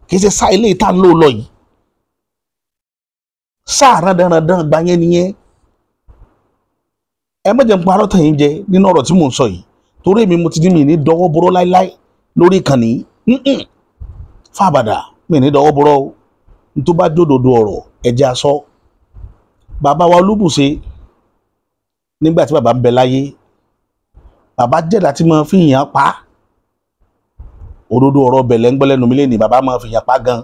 kì í ṣe sáà ilé ìta ń lò lọ yìí. Sáà rádaràdán gba yẹn nìyẹn. Ẹ má jẹ́ ń parọ́ tẹ̀yìn jẹ nínú ọ̀rọ̀ tí mò ń sọ yìí, torí èmi mo ti ní mi ní dọwọ́ borọ́ láíláí lórí ìkànnì. Fàbàdà mi ní dọwọ́ borọ́ o. N tó bá dòdòdó ọ̀rọ̀ ẹ̀jẹ̀ aṣọ. Bàbá wa Olúbùṣe nígbà tí bàbá ń bẹ láyé, bàbá jẹ́dá tí máa fi yàn pa. Òdodo ọ̀rọ̀ bẹ̀lẹ̀ ń gbọ́ lẹ́nu mi lé ní bàbá máa fi yàn pa gan.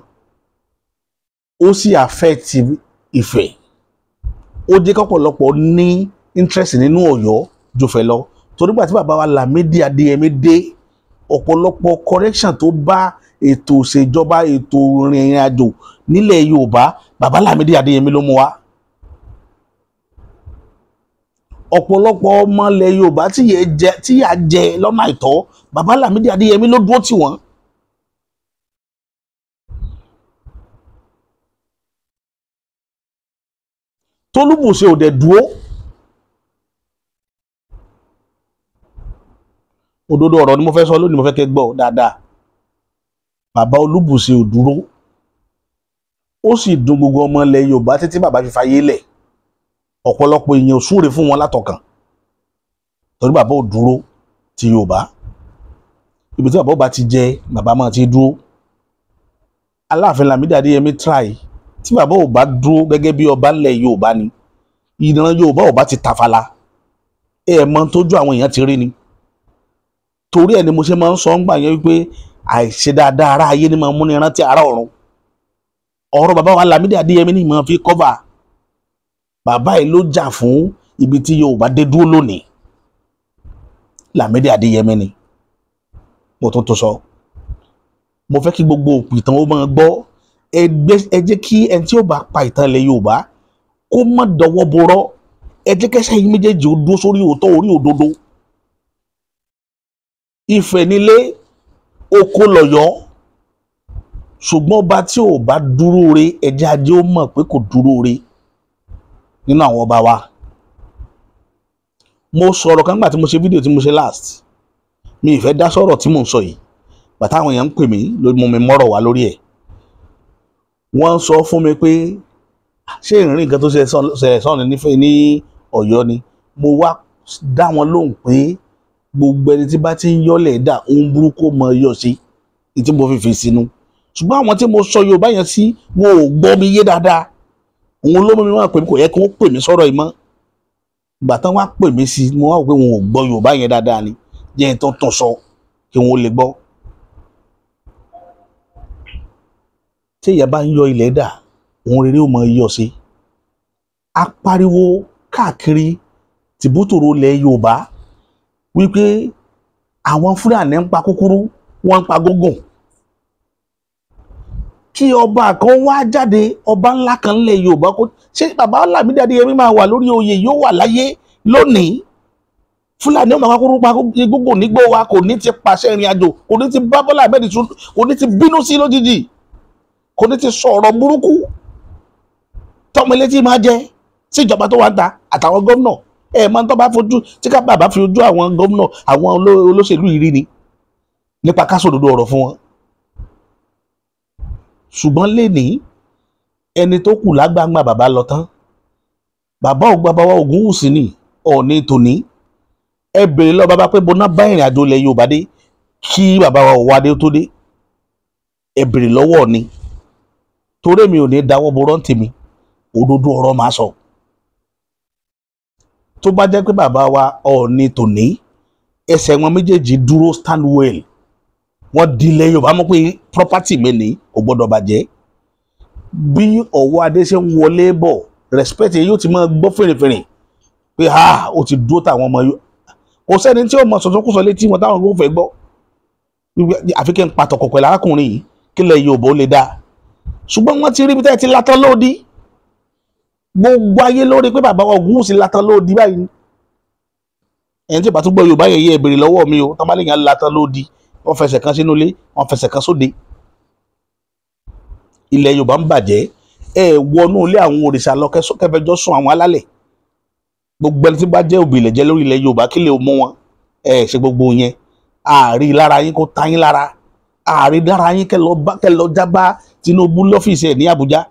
Ó sì affect Ifẹ̀. Ó jẹ́ kọ́pọ̀lọpọ̀ ní interest nínú Ọ̀yọ́ jòfẹ́ lọ. Torí gbà tí bàbá wa Lámídì Adéyẹmí dé, ọ̀pọ̀lọpọ̀ correction tó bá ètò ìṣèjọba, ètò ìrìn àjò nílẹ̀ Yorùbá, bàbá Lámídì Adéyẹmí ló mú wá. Ọ̀pọ̀lọpọ̀ ọmọ ilẹ̀ Yorùbá tí yà jẹ lọ́nà àìtọ́, bàbá Lámídì Adéyẹmí ló dúró tì wọ́n. Tolúbùṣe ò dẹ̀ dúró. Òdodo ọ̀rọ̀ ni mo fẹ́ sọ lónìí, mo fẹ́ kẹ́ gbọ́ dáadáa. Bàbá Olúbùṣe ò dúró. Ó sì dùn gbogbo ọmọ ilẹ̀ Yorùbá títí bàbá fi fayé lẹ̀. Ọ̀pọ̀lọpọ̀ èèyàn ò súre fún wọn látọkàn, torí bàbá ò dúró ti Yorùbá. Ibi tí bàbá ò bá ti jẹ, bàbá máa ti dúró. Aláàfin Lámídì Adéyẹmí try. Tí bàbá ò bá dúró gẹ́gẹ́ bí ọba ńlẹ̀ Yorùbá ni, ìran Yorùbá ò bá ti tàfàlà. Mọ tójú àwọn èèyàn ti rí ni. Torí ẹ̀ ni mo ṣe máa ń sọ ń gbà yẹn wípé àìṣe dáadáa ara ayé ni máa ń múni rántí ara ọ̀run. Ọ̀rọ̀ bàbá wa Lámídì Adéyẹmí ni máa fi cover. Bàbá yìí ló jà fún ibi tí Yorùbá dé dúró lónìí Lámídì Adéyẹmí ni mo tó sọ. Mo fẹ́ kí gbogbo òpìtàn ó máa gbọ́, ẹ jẹ́ kí ẹni tí ó bá pa ìtàn ilẹ̀ Yorùbá kó má dọwọ́ borọ́, ẹ jẹ́ kẹ́sẹ̀ yín méjèèjì ó dúró sórí òótọ́ orí òdodo. Ifẹ̀ nílé, oko lọ̀yọ́, ṣùgbọ́n ọba tí ò bá dúró re ẹjẹ́ ajé ó mọ̀ pé kò dúró re nínú àwọn ọba wa. Mo sọ̀rọ̀ kan nígbà tí mo ṣe fídíò tí mo ṣe last, mi ì fẹ́ dá sọ̀rọ̀ tí mò ń sọ yìí, bàtà àwọn èèyàn ń pè mí lórí mo mi mọ́rọ̀ wá lórí ẹ̀. Wọ́n sọ fún mi pé ṣé ìrìn nǹkan tó ṣẹlẹ̀ sọ́ọ̀nì nífẹ̀ẹ́ ní Ọ̀yọ́ ni. Mo wá dá wọn lóhùn pé gbogbo ẹni tí bá ti ń yọ́lẹ̀ dà ohun burúkú mọ yọ sí tí mo fi fi sínú. Ṣùgbọ́n àwọn tí mo sọ Yorùbá yẹn sí wọn ò gbọ́ mi yé dáadáa. Òun ló mú mi wá pè mí, kò yẹ kí wọ́n pè mí sọ̀rọ̀ yìí mọ́. Ìgbà tán wá pè mí sí, mo wá wò pé wọn ò gbọ́ Yorùbá yẹn dáadáa ni, jẹ́ ẹ̀ tán sọ kí wọ́n lè gbọ́. Tí ìyá bá ń yọ ilẹ̀ dà ohun rere ó mọ yọ sí. A pariwo káàkiri tìbútòrò ilẹ̀ Yorùbá wípé àwọn Fúlàní ń pa kúkúrú, wọ́n ń pa gógùn. Kí ọba kan wá jáde, ọba ńlá kan lẹ̀ Yorùbá, kó ṣé bàbá Lámídì Adéyẹmí máa wà lórí oyè, yóò wà láyé lónìí? Fúlàní ó máa pa kúkúrú pa gógùn nígbó wa, kò ní ti pàṣẹ ìrìn àjò, kò ní ti bá Bọ́lá Ahmed Tinubu, kò ní ti bínú sí lójijì, kò ní ti sọ̀rọ̀ burúkú tọ́mọ ilé tí máa jẹ sí ìjọba tó wà ń ta àtàwọn gómìnà. Ẹ máa ń tọ́ bá fojú tí ká bàbá fi ojú àwọn gómìnà àwọn olóṣèlú yìí rí ni nípa ká sòdodo ọ̀rọ̀ fún wọn. Ṣùgbọ́n lénìí ẹni tó kù lágbàǹgbà bàbá lọ tán, bàbá ò gba bàbá Ògúnwùsì ní Ọọ̀ni tòní. Ẹ bèrè lọ bàbá pé bọ́ná bá ìrìn àjò ilẹ̀ Yorùbá dé kí bàbá wa ò wá dé tó dé. Ẹ bèrè lọ́wọ́ ni, torí mi ò ní dáwọ́ borọ́ tèmi, òdodo ọ̀rọ̀ máa sọ. Tó bá jẹ́ pé bàbá wa Ọọ̀ni tòní ẹsẹ̀ wọn méjèèjì dúró stand well, wọ́n di ilẹ̀ Yorùbá mọ̀ pé property mi ní ò gbọ́dọ̀ bàjẹ́. Bí ọwọ́ adé ṣe ń wọlé bọ̀, respect yóò ti máa gbọ́ fèrèfèrè pé ó ti dúró táwọn ọmọ yóò. Kò sẹ́ni tí ó mọ sọ̀sọ́kùsọ létí wọn táwọn ò fẹ́ gbọ́. Àfi kí n pàtọ̀kọ̀ pẹ̀lú arákùnrin yìí kí ilẹ̀ Yorùbá ó lè dáa. Ṣùgbọ́n wọ́n ti rí bí tẹ́ ti látọ́ lódì. Gbogbo ayé lórí pé bàbá wa Ògúnwùsì látọ́ lódì báyìí. Ẹni tí ìbá tún gbọ́ Yorùbá yẹn yẹ bèrè lọ́wọ́ mi o, tán bá lè yàn látọ́ lódì. Wọ́n fẹsẹ̀ kan sínú ilé, wọ́n fẹsẹ̀ kan sóde. Ilẹ̀ Yorùbá ń bàjẹ́, ẹ wọnú ilé àwọn òrìṣà lọ kẹfẹjọ sùn àwọn alálẹ̀. Gbogbo ẹni tí bá jẹ́ òbí ilẹ̀ jẹ́ lórí ilẹ̀ Yorùbá kí lè mú wọn. Ẹ ṣe gbogbo yẹn. Ààrí lára yín kó ta yín lára. Ààrí lára yín kẹ lọ jábá Tinubu lọ́fíìsì ẹ̀ ní Àbújá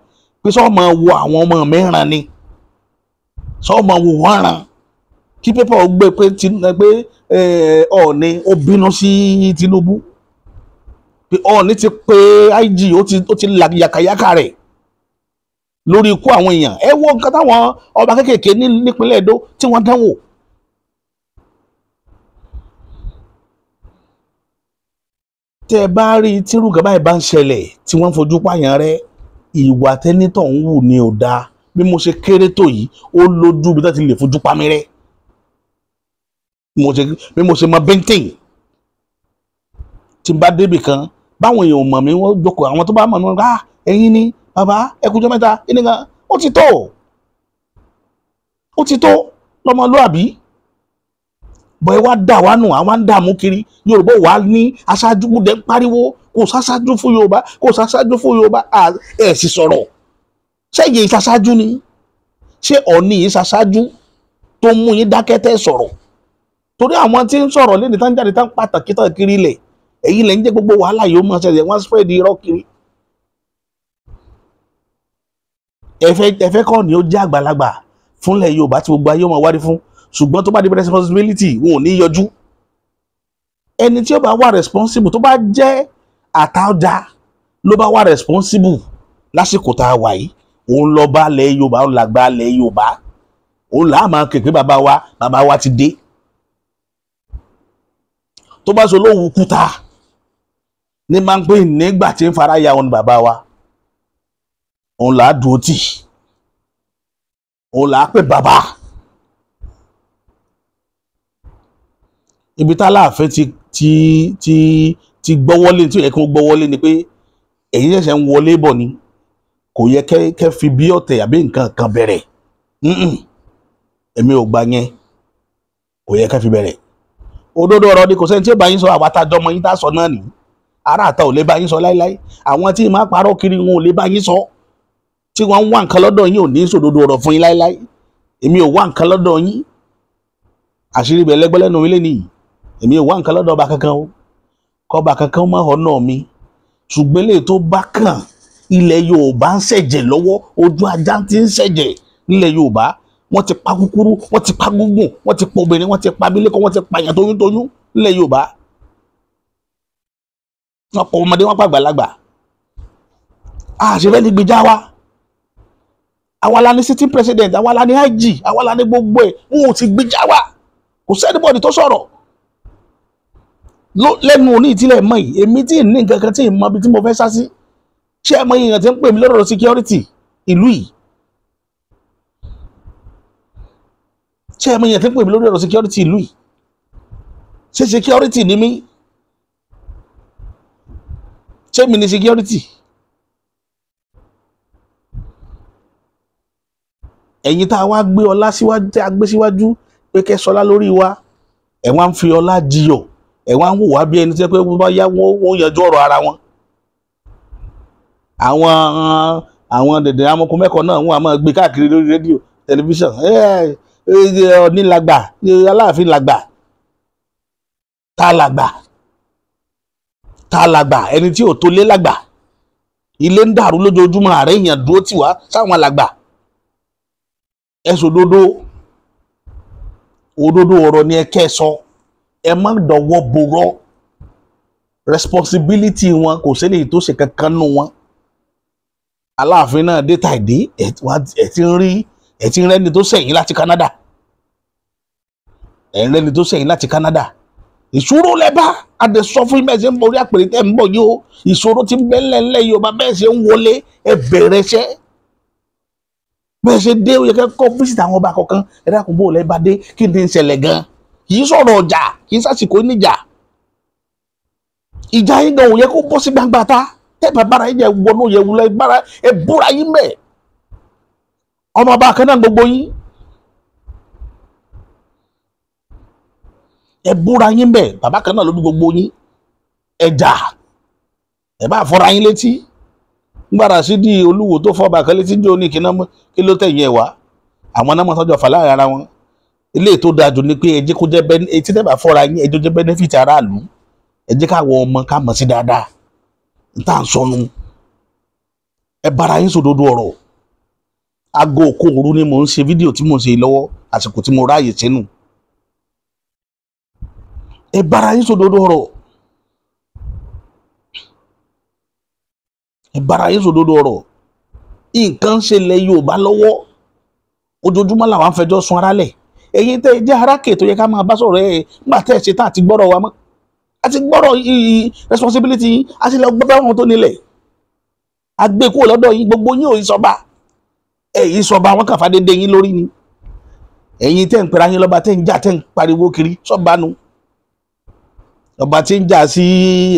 pé sọ ma wo àwọn ọmọ mẹ́ràn ni, sọ ma wo wọ́n ràn kí pépà ó gbé pé Ọọ̀ni ó bínú sí Tinubu, pé Ọọ̀ni ti pé IG ó ti yàkàyàkà rẹ̀ lórí ikú àwọn èèyàn. Ẹ wo nǹkan táwọn ọba kékèké nípínlẹ̀ Èdó tí wọ́n dánwò. Tẹ́ ẹ bá rí tírú gàbá ẹ̀ bá ń ṣẹlẹ̀ tí wọ́n fojú pààyàn rẹ̀, ìwà tẹ́nítọ̀ ń wù ni ò dáa. Bí mo ṣe kéré tó yìí ó lójú bí wọ́n ti lè fojú pa mí rẹ́. Bí mo ṣe mọ bẹ́ńtìn tí n bá débì kan báwọn èèyàn mọ̀ mí wọ́n jókòó, àwọn tó bá mọ̀ mí wọ́n ká ẹ̀yin ni bàbá ẹ kújọ́ mẹ́ta ẹnìkan. Ó ti tó lọ́mọlúàbí. Bọ̀ ẹ wá dà wá nù, àwa ń dààmú kiri. Yorùbá wà ní aṣáájú múdẹ ń pariwo kò sáṣáájú fún Yorùbá, kò sáṣáájú fún Yorùbá. Ẹ sì sọ̀rọ̀. Ṣé ìyẹn ìṣaṣáájú ni? Ṣé Ọọ̀ni yìí ṣaṣáájú tó ń mú yín dákẹ́ tẹ́ sọ̀rọ̀? Torí àwọn tí ń sọ̀rọ̀ lẹ́ni tán jáde tán pàtàkì tán kiri ilẹ̀, èyí lẹ̀ ń jẹ́ gbogbo wàhálà yóò mọ̀ ṣẹlẹ̀, wọ́n spread irọ́ kiri. Ẹ fẹ́ kọ́ ni ó jẹ́ àgbàlagbà fúnlẹ̀ Yorùbá tí gbogbo ayé wọn wárí fún, ṣùgbọ́n tó bá di responsibility wọn ò ní yọjú. Ẹni tí ó bá wà responsible, tó bá jẹ́ àtàọ̀dá ló bá wà responsible lásìkò tá a wà yìí, òun lọ bá lẹ̀ Yorùbá, òun làgbà lẹ̀ Yorùbá, òun là á máa képe bàbá wa ti dé. Tó bá sọ lóhùn kúta ní máa ń pè nígbà tí ń fara ya òun bàbá wa, òun là á dúró tì, òun là á pè bàbá. ibi tá láàfin ti gbọ́wọ́lé tí ó yẹ kí wọ́n gbọ́wọ́lé ni pé èyí ṣẹ̀ṣẹ̀ ń wọlé bọ̀ ni kò yẹ kẹ́ fi bí ọ̀tẹ̀ àbí nǹkan kan bẹ̀rẹ̀ èmi ò gbà yẹn kò yẹ kẹ́ fi bẹ̀rẹ̀ òdodo ọ̀rọ̀ ni kò sẹ́ni tí ó bá yín sọ àwa tá a jọmọ yín tá a sọ náà nìyí ará àta ò lè bá yín sọ láíláí àwọn tí máa parọ́ kiri wọn ò lè bá yín sọ tí wọ́n ń wá nǹkan lọ́dọ̀ yín ò ní sòdodo ọ̀rọ̀ fún yín láíláí èmi ò wá nǹkan lọ́dọ̀ yín àṣírí bẹ̀ lẹ́gbẹ́ lẹ́nu mi lé nìyí èmi ò wá nǹkan lọ́dọ̀ ọba kankan o kọba kankan máa hàn náà mi ṣùgbọ́n lè tó bá kàn ilẹ̀ Yorùbá ń ṣẹ̀jẹ̀ lọ́wọ́ ojú ajá ti ń ṣẹ̀jẹ̀ nílẹ̀ Yorùbá wọ́n ti pa kúkúrú wọ́n ti pa gúngùn wọ́n ti pa obìnrin wọ́n ti pa abilékọ wọ́n ti pa èèyàn toyúntoyún nílẹ̀ Yorùbá wọ́n pa ọmọdé wọ́n pa àgbàlagbà àṣìfẹ́ ní gbèjà wa àwa la ní sitting president àwa la ní IG àwa la ní gbogbo ẹ̀ wọn ò ti gbèjà wa kò sẹ́nibọ́dì tó sọ̀rọ̀ lẹ́nu òní ìtìlẹ̀ mọ́ yìí èmi tí ì ní nǹkan kan tí ì mọ ibi tí mo fẹ́ sá sí ṣé ẹ mọ èèyàn tí ń pè mí lọ́rọ̀ security ìlú yìí ṣé ẹ mọ èèyàn tí ń pè mí lórí ọ̀rọ̀ security ìlú yìí ṣé security ni mí ṣé mi ni security ẹ̀yin tá a wá gbé ọlá síwájú tí a gbé síwájú pé kẹ́ sọlá lórí wa ẹ̀ wá ń fi ọlá jiyọ̀ ẹ̀ wá ń wò wá bí ẹni tí pé wọ́n bá yá wọ́n yanjú ọ̀rọ̀ ara wọn àwọn dẹ̀dẹ̀ amọ̀kùn mẹ́kọ̀ọ́ náà wọ́n á máa gbé káàkiri lórí rédíò tẹlifíṣàn Ọọ̀ni làgbà Aláàfin làgbà tá làgbà ẹni tí ò tó lé làgbà ilé ń dàrú lójoojúmọ́ ààrẹ èèyàn dúró tì wá sáwọn làgbà ẹ̀sùn òdodo ọ̀rọ̀ ni ẹ kẹ́ sọ ẹ má dọ̀wọ́ borọ́ responsibility wọn kò sí èyí tó ṣe kankan nù wọn Aláàfin náà dé tàìdé ẹ ti ń rẹ́ni tó sẹ̀yìn láti Canada ẹ̀ ń rẹ́ni tó sẹ̀yìn láti Canada ìṣòro lẹ́bà adẹ̀sọ fún ibẹ̀ ṣe ń bọ̀ orí àpèrè tẹ́ ń bọ̀ yìí o ìṣòro ti ń bẹ́ẹ̀ lẹ́lẹ́ Yorùbá bẹ́ẹ̀ ṣe ń wọlé ẹ bẹ̀rẹ̀ ṣẹ́ bẹ́ẹ̀ ṣe dé ó yẹ kẹ́kọ̀ọ́ fíṣítì àwọn ọba kọ̀ọ̀kan ẹ dákun bó lẹ́ bá dé kí ni ń ṣẹlẹ̀ gan kì í sọ̀rọ̀ ọjà kì í sàṣìkò níjà ìjà yín gan ò yẹ kó bọ́ sí gbangba ta tẹ́ bàbára yín jẹ́ wọnú yẹ wúlẹ̀ bára ẹ búra yín bẹ̀ ọmọ ọba kan náà gbogbo yín ẹ búra yín bẹ̀ bàbá kan náà ló bí gbogbo yín ẹ jà ẹ bá fọ́ra yín létí gbára sí di Olúwo tó fọ́ bàkan létí jọ ní kí ló tẹ̀yìn ẹ̀ wá àwọn náà mọ̀ tọ́jú ọ̀fà láàrin ara wọn ilé tó dáa jù ni pé ẹ jẹ́ kó jẹ́ etí tẹ́ bá fọ́ra yín ẹ jẹ́ benefit aráàlú ẹ jẹ́ káwọn ọmọ ká mọ̀ sí dáadáa níta ń sọnù ẹ bára yín sòdodo ọ̀rọ̀ aago òkòòrú ni mò ń ṣe fídíò tí mò ń ṣe lọ́wọ́ àsìkò tí mo ráàyè sínú ẹ bára yín sòdodo ọ̀rọ̀ ẹ bára yín sòdodo ọ̀rọ̀ nǹkan ṣe lẹ̀ Yorùbá lọ́wọ́ ojoojúmọ́ làwọn afẹjọ́ sun ara lẹ̀ ẹ̀yin tẹ́ ẹ jẹ́ arákè tó yẹ ká máa bá sọ̀rọ̀ ẹ̀ nígbà tẹ́ ẹ ṣe tá àti gbọ́rọ̀ wa mọ́ àti gbọ́rọ̀ responsibility yín àti lọ gbọ́ báwọn tó nílẹ̀ àgbẹ̀ kúrò lọ́dọ̀ yín gbogbo yín ò yí sọba ẹ̀yìn sọba wọn kàn fàdédé yín lórí ni ẹ̀yin tẹ́ ń pera yín lọ́ba tẹ́ ń jà tẹ́ ń pariwo kiri sọ́ba nu ọba tí ń jà sí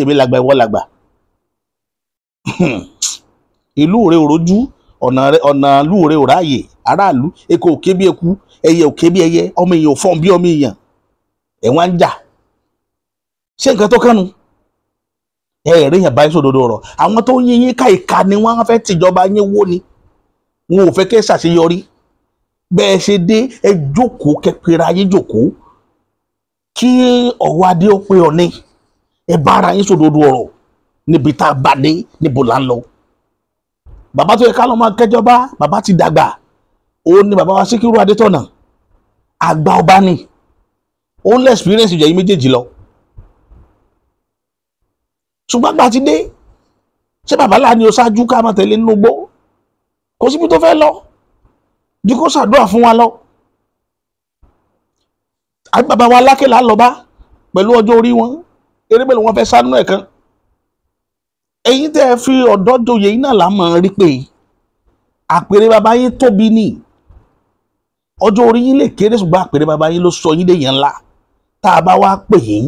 èmi làgbà ìwọ làgbà ìlú rẹ ò rojú ọ̀nà ìlú rẹ ò ráàyè aráàlú eku òkè bí eku ẹyẹ òkè bí ẹyẹ ọmọ èèyàn ò fọ́n bí ọmọ èèyàn ẹ̀wọ̀n ń jà ṣé nǹkan tó kánu ẹ̀rí yẹn báyìí sódodo ọ̀rọ̀ àwọn tó yín yín ká ìka ni wọ́n fẹ́ tìjọba yín wó ni wọn ò fẹ́ kẹ́ ṣàṣeyọrí bẹ́ẹ̀ ṣe dé ẹ jókòó kẹpẹ́ra yín jókòó kí ọ̀wọ́ adé ó pé ọ̀ní ẹ bára yín sódodo ọ̀rọ̀ níbi tá a bá dé níbo là ń lọ bàbá tó yẹ ká lọ́ máa kẹjọba bàbá ti dàgbà òun ni bàbá wa Síkírù Adétọ̀nà àgbà ọba ni òun lẹ́ experience ìjọ yìí méjèèjì lọ ṣùgbọ́n àgbà ti dé ṣé bàbá láàánú o ṣáájú ká máa tẹ̀lé nínú gbó kò síbi tó fẹ́ lọ ju kó ṣàdúrà fún wa lọ àbí bàbá wa Aláké là ń lọ bá pẹ̀lú ọjọ́ orí wọn eré pẹ̀lú wọn fẹ́ sánú ẹ̀ kan ẹ̀yin tẹ́ ẹ fi ọ̀dọ́ joyè yín náà là máa rí pé àpèrè bàbá yín tóbi ní ọjọ́ orí yín lè kéré ṣùgbọ́n àpèrè bàbá yín ló sọ yín déyàn ńlá tá a bá wá pè yín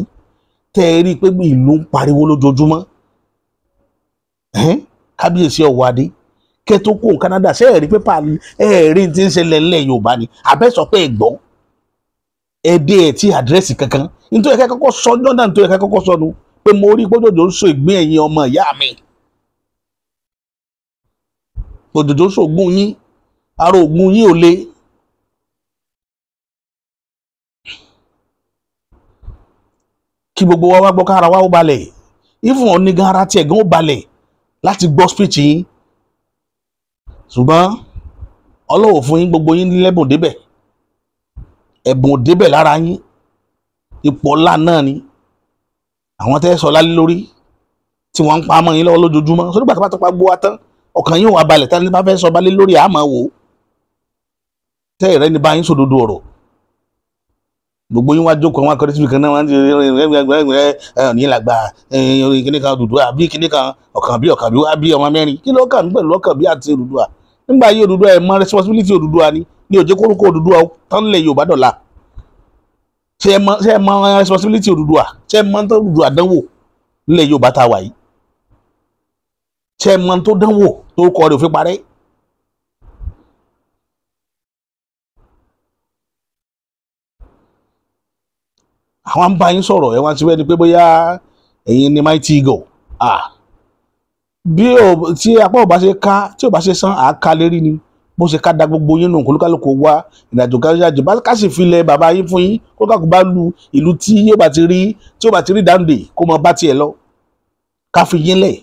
tẹ́ ẹ rí i pé ìlú ń pariwo lójoojúmọ́ kábíyèsí ọ̀wọ́ adé kẹ́ tó kó Canada ṣé ẹ rí pépà ẹ rí ti ń ṣẹlẹ̀ ńlẹ̀ Yorùbá ni àbẹ́ sọ pé ẹ gbọ́ ẹdí ẹ tí àdírẹ́sì kankan nítorí ẹ̀ka kọ́kọ́ sọ jọ́dá nítorí ẹ̀ka kọ́kọ́ sọ nu pé mo rí gbọ́dọ̀dọ̀ ń so ìgbín ẹ̀yin ọmọ ìyá mi òdòdó sògùn yín ara ògùn yín ò le. Kí gbogbo wa wá gbọ́ kára wa ó balẹ̀ ìfún ọ̀nìgan ara tiẹ̀ gan ó balẹ̀ láti gbọ́ speech yín ṣùgbọ́n Ọlọ́run fún yín gbogbo yín lẹ́bùn débẹ̀ ẹ̀bùn débẹ̀ lára yín ipò ọlá náà ni àwọn tẹ́ sọ lálẹ́ lórí tí wọ́n ń pa mọ́ yín lọ́wọ́ lójoojúmọ́ sórí bàtà bàtà pa gbó wa tán ọkàn yín wà balẹ̀ tán ní bá fẹ́ sọ balẹ̀ lórí àmọ́ wò tẹ́ ìrẹ́ ní bá yín sòdodo ọ̀rọ̀ gbogbo yín wá jókòó wọn akọrin síbi kan náà wọn ti ní làgbà kíní kan Odùduwà àbí kíní kan ọ̀kàn bí wá bí ọmọ mẹ́rin kí ló kàn pẹ̀lú ọkàn bí àti Odùduwà nígbà yí Odùduwà ẹ̀ mọ responsibility Odùduwà ni òjé kórúkọ Odùduwà tán lẹ̀ Yorùbá dọ̀la ṣe ẹ mọ responsibility Odùduwà ṣe ẹ mọ tó Odùduwà dánwò lẹ̀ Yorùbá tá a wà yìí ṣe ẹ mọ tó dánwò tó kọ rẹ̀ òfin parẹ́. àwọn ń bá yín sọ̀rọ̀ ẹ̀ wá sí wẹ́ni pé bóyá ẹ̀yin ni mighty eagle bí tí apá ò bá ṣe ká tí ò bá ṣe sán àáká lérí ni bó ṣe ká da gbogbo yín nù kólúkálùkù wá ìrìnàjò kájáde bá ká sì filẹ̀ bàbá yín fún yín kólúkálùkù bá lu ìlú tí yóò bá ti rí dáńdè kó mọ bá tiẹ̀ lọ ká fi yín lẹ̀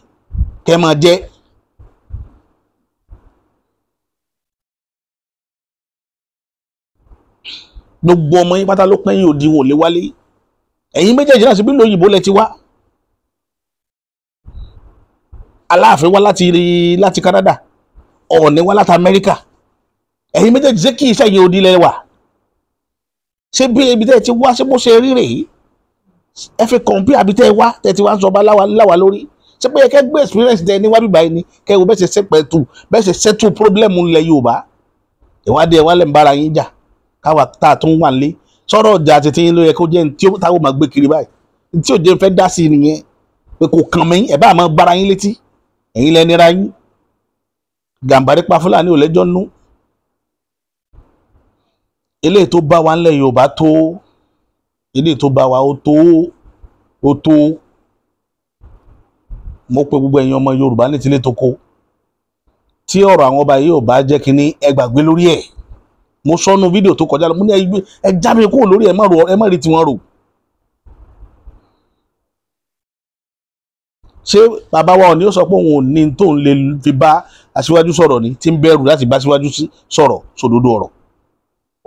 kẹ́ máa jẹ́. gbogbo ọmọ yín pátá ló pẹ́yìn òdi wọn ò lè wálé ẹ̀yin méjèèjì náà sí bí lóyìnbó lẹ ti wá Aláàfin wá láti Canada Ọọ̀ni wá láti Amẹ́ríkà ẹ̀yin méjèèjì ṣé kí iṣẹ́ yẹn òdi lẹ wà ṣé bí ibi tẹ́ ẹ ti wá ṣé bó ṣe rí rèé ẹ fi kọ̀ǹpì àbí tẹ́ ẹ wá tẹ́ ẹ ti wá ń sọ ọba láwa lórí ṣé pé kẹ́ gbé experience tẹ́ ẹ ní wá bíbá yìí ni kẹ́ wo bẹ́ẹ̀ ṣe settle problem ńlẹ̀ Yorùbá ìwádìí ẹ̀ wá lẹ̀ ń bára yín jà káwa tá a tún wà nílé sọ̀rọ̀ ọjà tètè yín ló yẹ kó jẹ́ ní tí táwọn máa gbé kiri báyìí tí ò jẹ́ fẹ́ dá sí i nìyẹn pé kò kàn mí ẹ̀ bá máa gbára yín létí ẹ̀yin lẹ́nira yín Gàmbàrí pa Fúlàní ò lẹ́jọ́ nú eléyìí tó bá wa ńlẹ̀ Yorùbá tó eléyìí tó bá wa ó tó mo pe gbogbo ẹ̀yin ọmọ Yorùbá ní tilé tó kó tí ọ̀rọ̀ àwọn ọba yìí ò bá jẹ́ kínní ẹ gbàgbé lórí ẹ̀ mo sọnù fídíò tó kọjá lọ mo ní ẹ já mi kúrò lórí ẹ má rí tiwọn rò ṣé bàbá wa Ọọ̀ni ó sọ pé òun ò ní tó ń lè fi bá aṣíwájú sọ̀rọ̀ ni tí ń bẹ̀rù láti bá aṣíwájú sọ̀rọ̀ sòdodo ọ̀rọ̀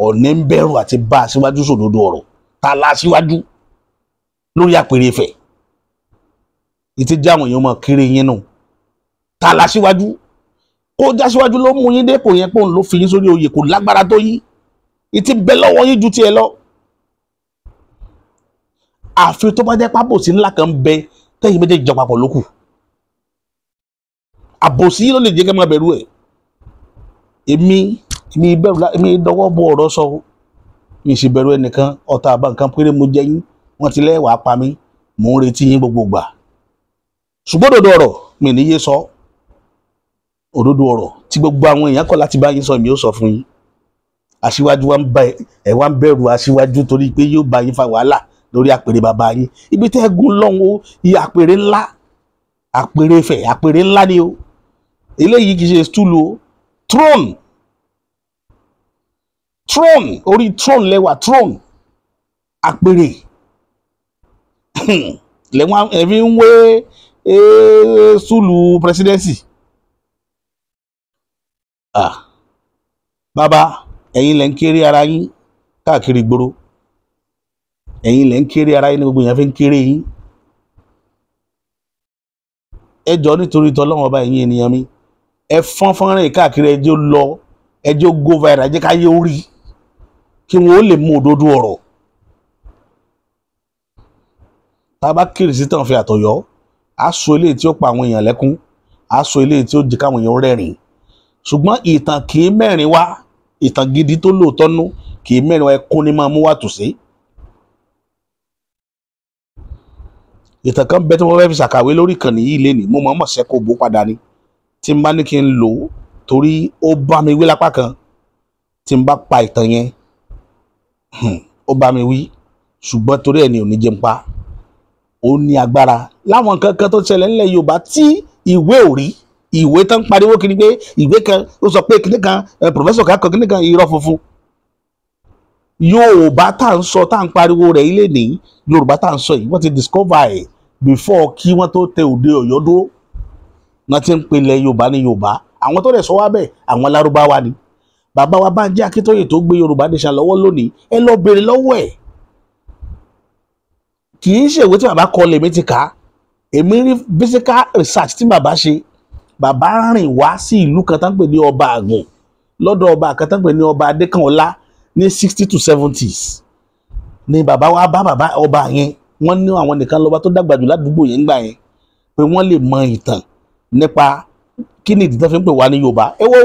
Ọọ̀ni ń bẹ̀rù àti bá aṣíwájú sòdodo ọ̀rọ̀ ta la aṣíwájú lórí àpèrè Ifẹ̀ ìtí jáwọn èèyàn mọ̀ kiri yín nù ta la aṣíwájú kó jásíwájú ló mú yín dé kò yẹn pé òun ló fi yín sórí oyè kò lágbára tó yín ìtì bẹ lọ́wọ́ yín ju tiẹ̀ lọ àfi tó bá jẹ́ pábòsí ńlá kan bẹ tẹ́yìn méjèèjì jọ papọ̀ lókù àbòsí ló lè jẹ́ kẹ́ máa bẹ̀rù ẹ̀ èmi bẹ̀rù èmi dọwọ́ bo ọ̀rọ̀ sọ mi sì bẹ̀rù ẹnìkan ọ̀tá àbá nǹkan péré mo jẹ́ yín wọ́n ti lẹ́wàá pa mí mò ń retí yín gbogbo gbà ṣùgbọ́n òdodo ọ̀rọ̀ mi níye sọ òdodo ọ̀rọ̀ tí gbogbo àwọn èèyàn kọ̀ láti bá yín sọ mi ó sọ fún yín aṣíwájú wa ń bá ẹ wá ń bẹ̀rù aṣíwájú torí pé yóò bá yín fa wàhálà lórí àpèrè bàbá yín ibi tẹ́ ẹ gún lọ́hùn iye àpèrè ńlá àpèrè Ifẹ̀ àpèrè ńlá ni o eléyìí kì í ṣe stool o throne orí throne lẹ́wà throne àpèrè lẹ́wọ̀n ẹ̀mí ń wé stool presidency. Bàbá ẹ̀yin lẹ́ ń kéré ara yín káàkiri ìgboro ẹ̀yin lẹ́ ń kéré ara yín ní gbogbo èèyàn fi ń kéré yín ẹ jọ̀ọ́ nítorí t'Ọlọ́run ọba ẹ̀yin ènìyàn mi ẹ fọ́n fọ́nrán káàkiri ẹjọ́ lọ ẹjọ́ go viral jẹ́ káyé orí kí wọ́n ó lè mú òdodo ọ̀rọ̀ tá a bá kiri sí tàn fi àtọ̀yọ́ á sọ eléyìí tí ó pa àwọn èèyàn lẹ́kún á sọ eléyìí tí ó jẹ́ káwọn èèyàn rẹ́rìn ṣùgbọ́n ìtàn kì í mẹ́rin wá ìtàn gidi tó lóòótọ́ nú kì í mẹ́rin wá ẹkún ní máa mú wá tòsí ìtàn kan bẹ tí wọ́n fẹ́ fi ṣàkàwé lórí ìkànnì yìí lé ní mo mọ̀ mọ̀ sẹ́kọ̀ bó padà ni tí n bá ní kí n lò ó torí ó bá mi wí lápá kan tí n bá pa ìtàn yẹn ó bá mi wí ṣùgbọ́n torí ẹ̀ ní òní jẹun pa ó ní agbára láwọn nǹkan kan tó ṣẹlẹ̀ nílẹ̀ Yorùbá tí ìwé ò rí ìwé tán pariwo kiri pé ìwé kan ó sọ pé kíní kan pòfẹ́sọ̀ kan kọ kíní kan irọ́ funfun Yorùbá tá à ń sọ tá à ń pariwo rẹ̀ ilé ní Yorùbá tá à ń sọ yìí wọ́n ti discover ẹ̀ before kí wọ́n tó tẹ òde Ọ̀yọ́ dúró náà ti ń pinlẹ̀ Yorùbá ní Yorùbá àwọn tó dẹ̀ sọ wá bẹ́ẹ̀ àwọn Lárúbáwá ni bàbá wa Bánjí Akíntóyè tó gbé Yorùbá nation lọ́wọ́ lónìí ẹ lọ béèrè lọ́wọ́ ẹ̀ kì í ṣèwé tí bàbá kọ lèmi ti kà á èmi rí physical research tí bàbá ṣe bàbá rìn wá sí ìlú kan tán pè ní Ọba Àgùn lọ́dọ̀ ọba kan tán pè ní Ọba Adékànọlá ní 60 to 70s ni bàbá wa bá bàbá ọba yẹn wọ́n ní àwọn nìkan lọ́ba tó dàgbà jù ládùúgbò yẹn gbà yẹn pé wọ́n lè mọ ìtàn nípa kí ni ìdí tó fi ń pè wá ní Yorùbá ẹ wọ́n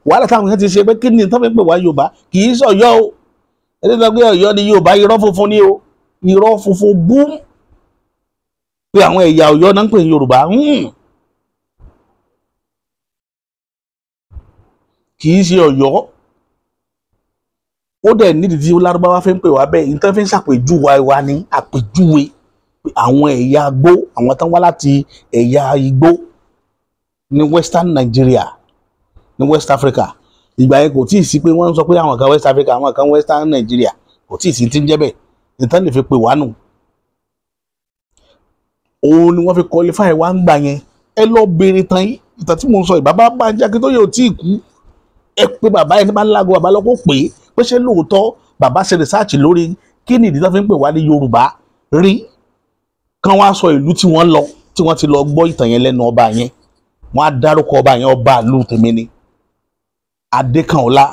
wàhálà táwọn yẹn ti ṣe pé kí ni ìdí tó fi ń pè wá Yorùbá kì í sọ Ọ̀yọ́ o ẹni tó gbé Ọ̀yọ́ ní Yorùbá irọ́ funfun ni o irọ́ funfun búm pé àwọn ẹ̀yà Ọ̀yọ́ náà ń pè ní Yorùbá kì í ṣe Ọ̀yọ́ ó dẹ̀ nídìí tí Lárúbáwá fi ń pè wá bẹ́ẹ̀ nítorí fi ń ṣàpèjúwe wa ní àpèjúwe àwọn ẹ̀yà Ìgbò àwọn tán wá láti ẹ̀yà Ìgbò ní Western Nigeria ní West Africa ìgbà yẹn kò tí ì sí pé wọ́n ń sọ pé àwọn kan West Africa àwọn kan Western Nigeria kò tí ì sí ti ń jẹ́ bẹ́ẹ̀ nítorí lè fi pè wá nù òun ni wọ́n fi qualify wá ń gbà yẹn ẹ lọ béèrè tán yìí ìtàn tí mo ń sọ ìbábá Bánjí Akíntóyè ò tí ì kú ẹ pé bàbá ẹni bá ń lágo bàbá lọ́kọ́ pé ṣé lóòótọ́ bàbá ṣe rìsáàchì lórí kí ni ìdí tó fi ń pè wá ní Yorùbá rí kán wá sọ ìlú tí wọ́n lọ tí wọ́n ti lọ gbọ́ ìtàn yẹn lẹ́nu ọba yẹn wọ́n á dárúkọ ọba yẹn ọba ìlú tèmi ni Adékànọlá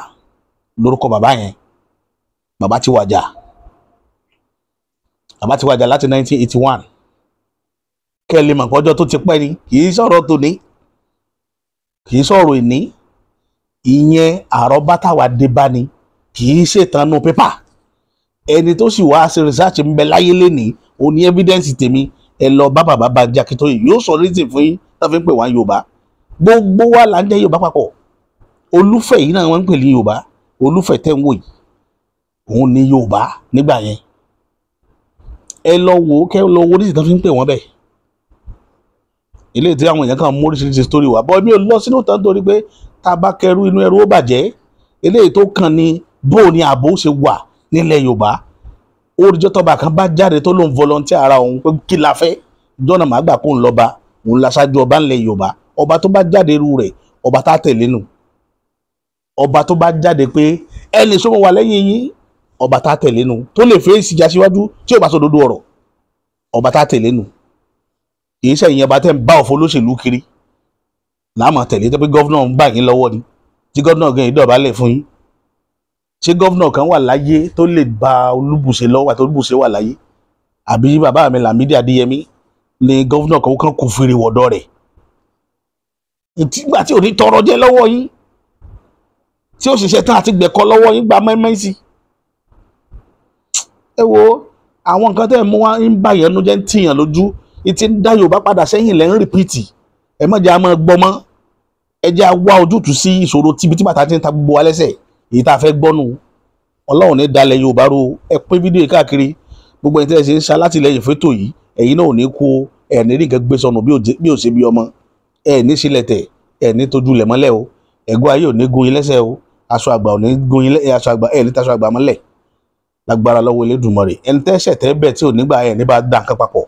lórúkọ bàbá yẹn bàbá ti wàjà láti 1981 kẹ́lẹ́ mọ̀ pọ́jọ́ tó ti pẹ́ ni kì í sọ̀rọ̀ tòní kì í sọ̀rọ̀ ìní ìyẹn àrọ́bá táwa dé bá ni kì í ṣètànú pépà ẹni tó sì wá ṣe research ń bẹ láyé lénìí ó ní evidence tèmi ẹ lọ bá bàbá Bánjí Akíntóyè yóò sọ reason fún yín tó fi ń pè wá Yorùbá gbogbo wa là ń jẹ́ Yorùbá papọ̀ Olúfẹ̀ yìí náà wọ́n ń pè ní Yorùbá Olúfẹ̀ tẹ́ ń wò yìí òun ní Yorùbá nígbà yẹn ẹ lọ wò ó kẹ́ lọ wo reason tó fi ń pè wọ́n bẹ́ẹ̀ ilé tí àwọn èèyàn kan mú oríṣiríṣi story wá bọ́ mi ò lọ sínú tán torí pé tá a bá kẹrù inú ẹrú ó bàjẹ́ eléyìí tó kàn ní bó ni ààbò ṣe wà nílẹ̀ Yorùbá oríjọ́ tọ́ba kan bá jáde tó lóun volunteer ara òun pé kí la fẹ́ jọ́nà màá gbà kó ń lọ́ba òun láṣáájú ọba ńlẹ̀ Yorùbá ọba tó bá jáde irú rẹ̀ ọba tá a tẹ̀lé nù ọba tó bá jáde pé ẹni sọ́mọ wà lẹ́yìn yín ọba tá a tẹ̀lé nù tó lè fẹ́ ìsìjà síwájú tí ò bá sọ dodo ọ̀rọ̀ ọba tá a tẹ̀lé nù kì í ṣẹ̀yìn ọba tẹ́ ń bá ọ̀fọ̀ olóṣèlú kiri láàmú tẹ̀lé tó pé gọ́vnọ̀ ń bà yín lọ́wọ́ ni tí gọ́vnọ̀ gan yìí dọ̀bálẹ̀ fún yín ṣé gọ́vnọ̀ kan wà láyé tó lè ba Olúbùṣe lọ́wọ́ àti Olúbùṣe wà láyé àbí bàbá mi Lámídì Adéyẹmí ni gọ́vnọ̀ kan kò fèrè wọ̀dọ̀ rẹ̀ ìtìgbà tí ò ní tọrọ jẹ lọ́wọ́ yín tí ó ṣiṣẹ́ tán àti gbẹ̀kọ́ lọ́wọ́ yín gba mẹ́mẹ́ sí ẹ wo àwọn nǹkan tẹ́ ẹ̀ mú wá ń bá yẹn nu jẹ́ ń tìyàn lójú ìtì ń dá Yorùbá padà sẹ́yìn lẹ́ ń rìpíìtì ẹ má jẹ́ a máa gbọ́ mọ́ ẹ jẹ́ a wá ojútùú sí ìṣòro tíbi tí bàtà ti ń ta gbogbo wa lẹ́sẹ̀ èyí tá a fẹ́ gbọ́nù Ọlọ́run ní dalẹ̀ Yorùbá ro ẹ pín fídíò yìí káàkiri gbogbo ẹni tí ẹ ṣe ń ṣalátìlẹ́yìn fẹ́tò yìí ẹ̀yin náà ò ní kó ẹ̀ ní rí nǹkan gbé sọnù bí ò ṣe bí ọmọ ẹ̀ ní sílẹ̀ tẹ̀ ẹ̀ ní tójú lẹ̀ mọ́lẹ̀ o ẹ̀gbọ́n ayé ò ní gun yín lẹ́sẹ̀ o aṣọ àgbà ò ní gun yín aṣọ àgbà ẹ̀ ní taṣọ àgbà mọ́lẹ̀ lágbára lọ́wọ́ Elédùmarè ẹni tẹ́ṣẹ̀ tẹ́ bẹ̀ tí ò nígbà ẹ̀ ní bá dá nǹkan papọ̀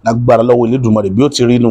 lágbára lọ́wọ́ Elédùmarè bí ó ti rí nù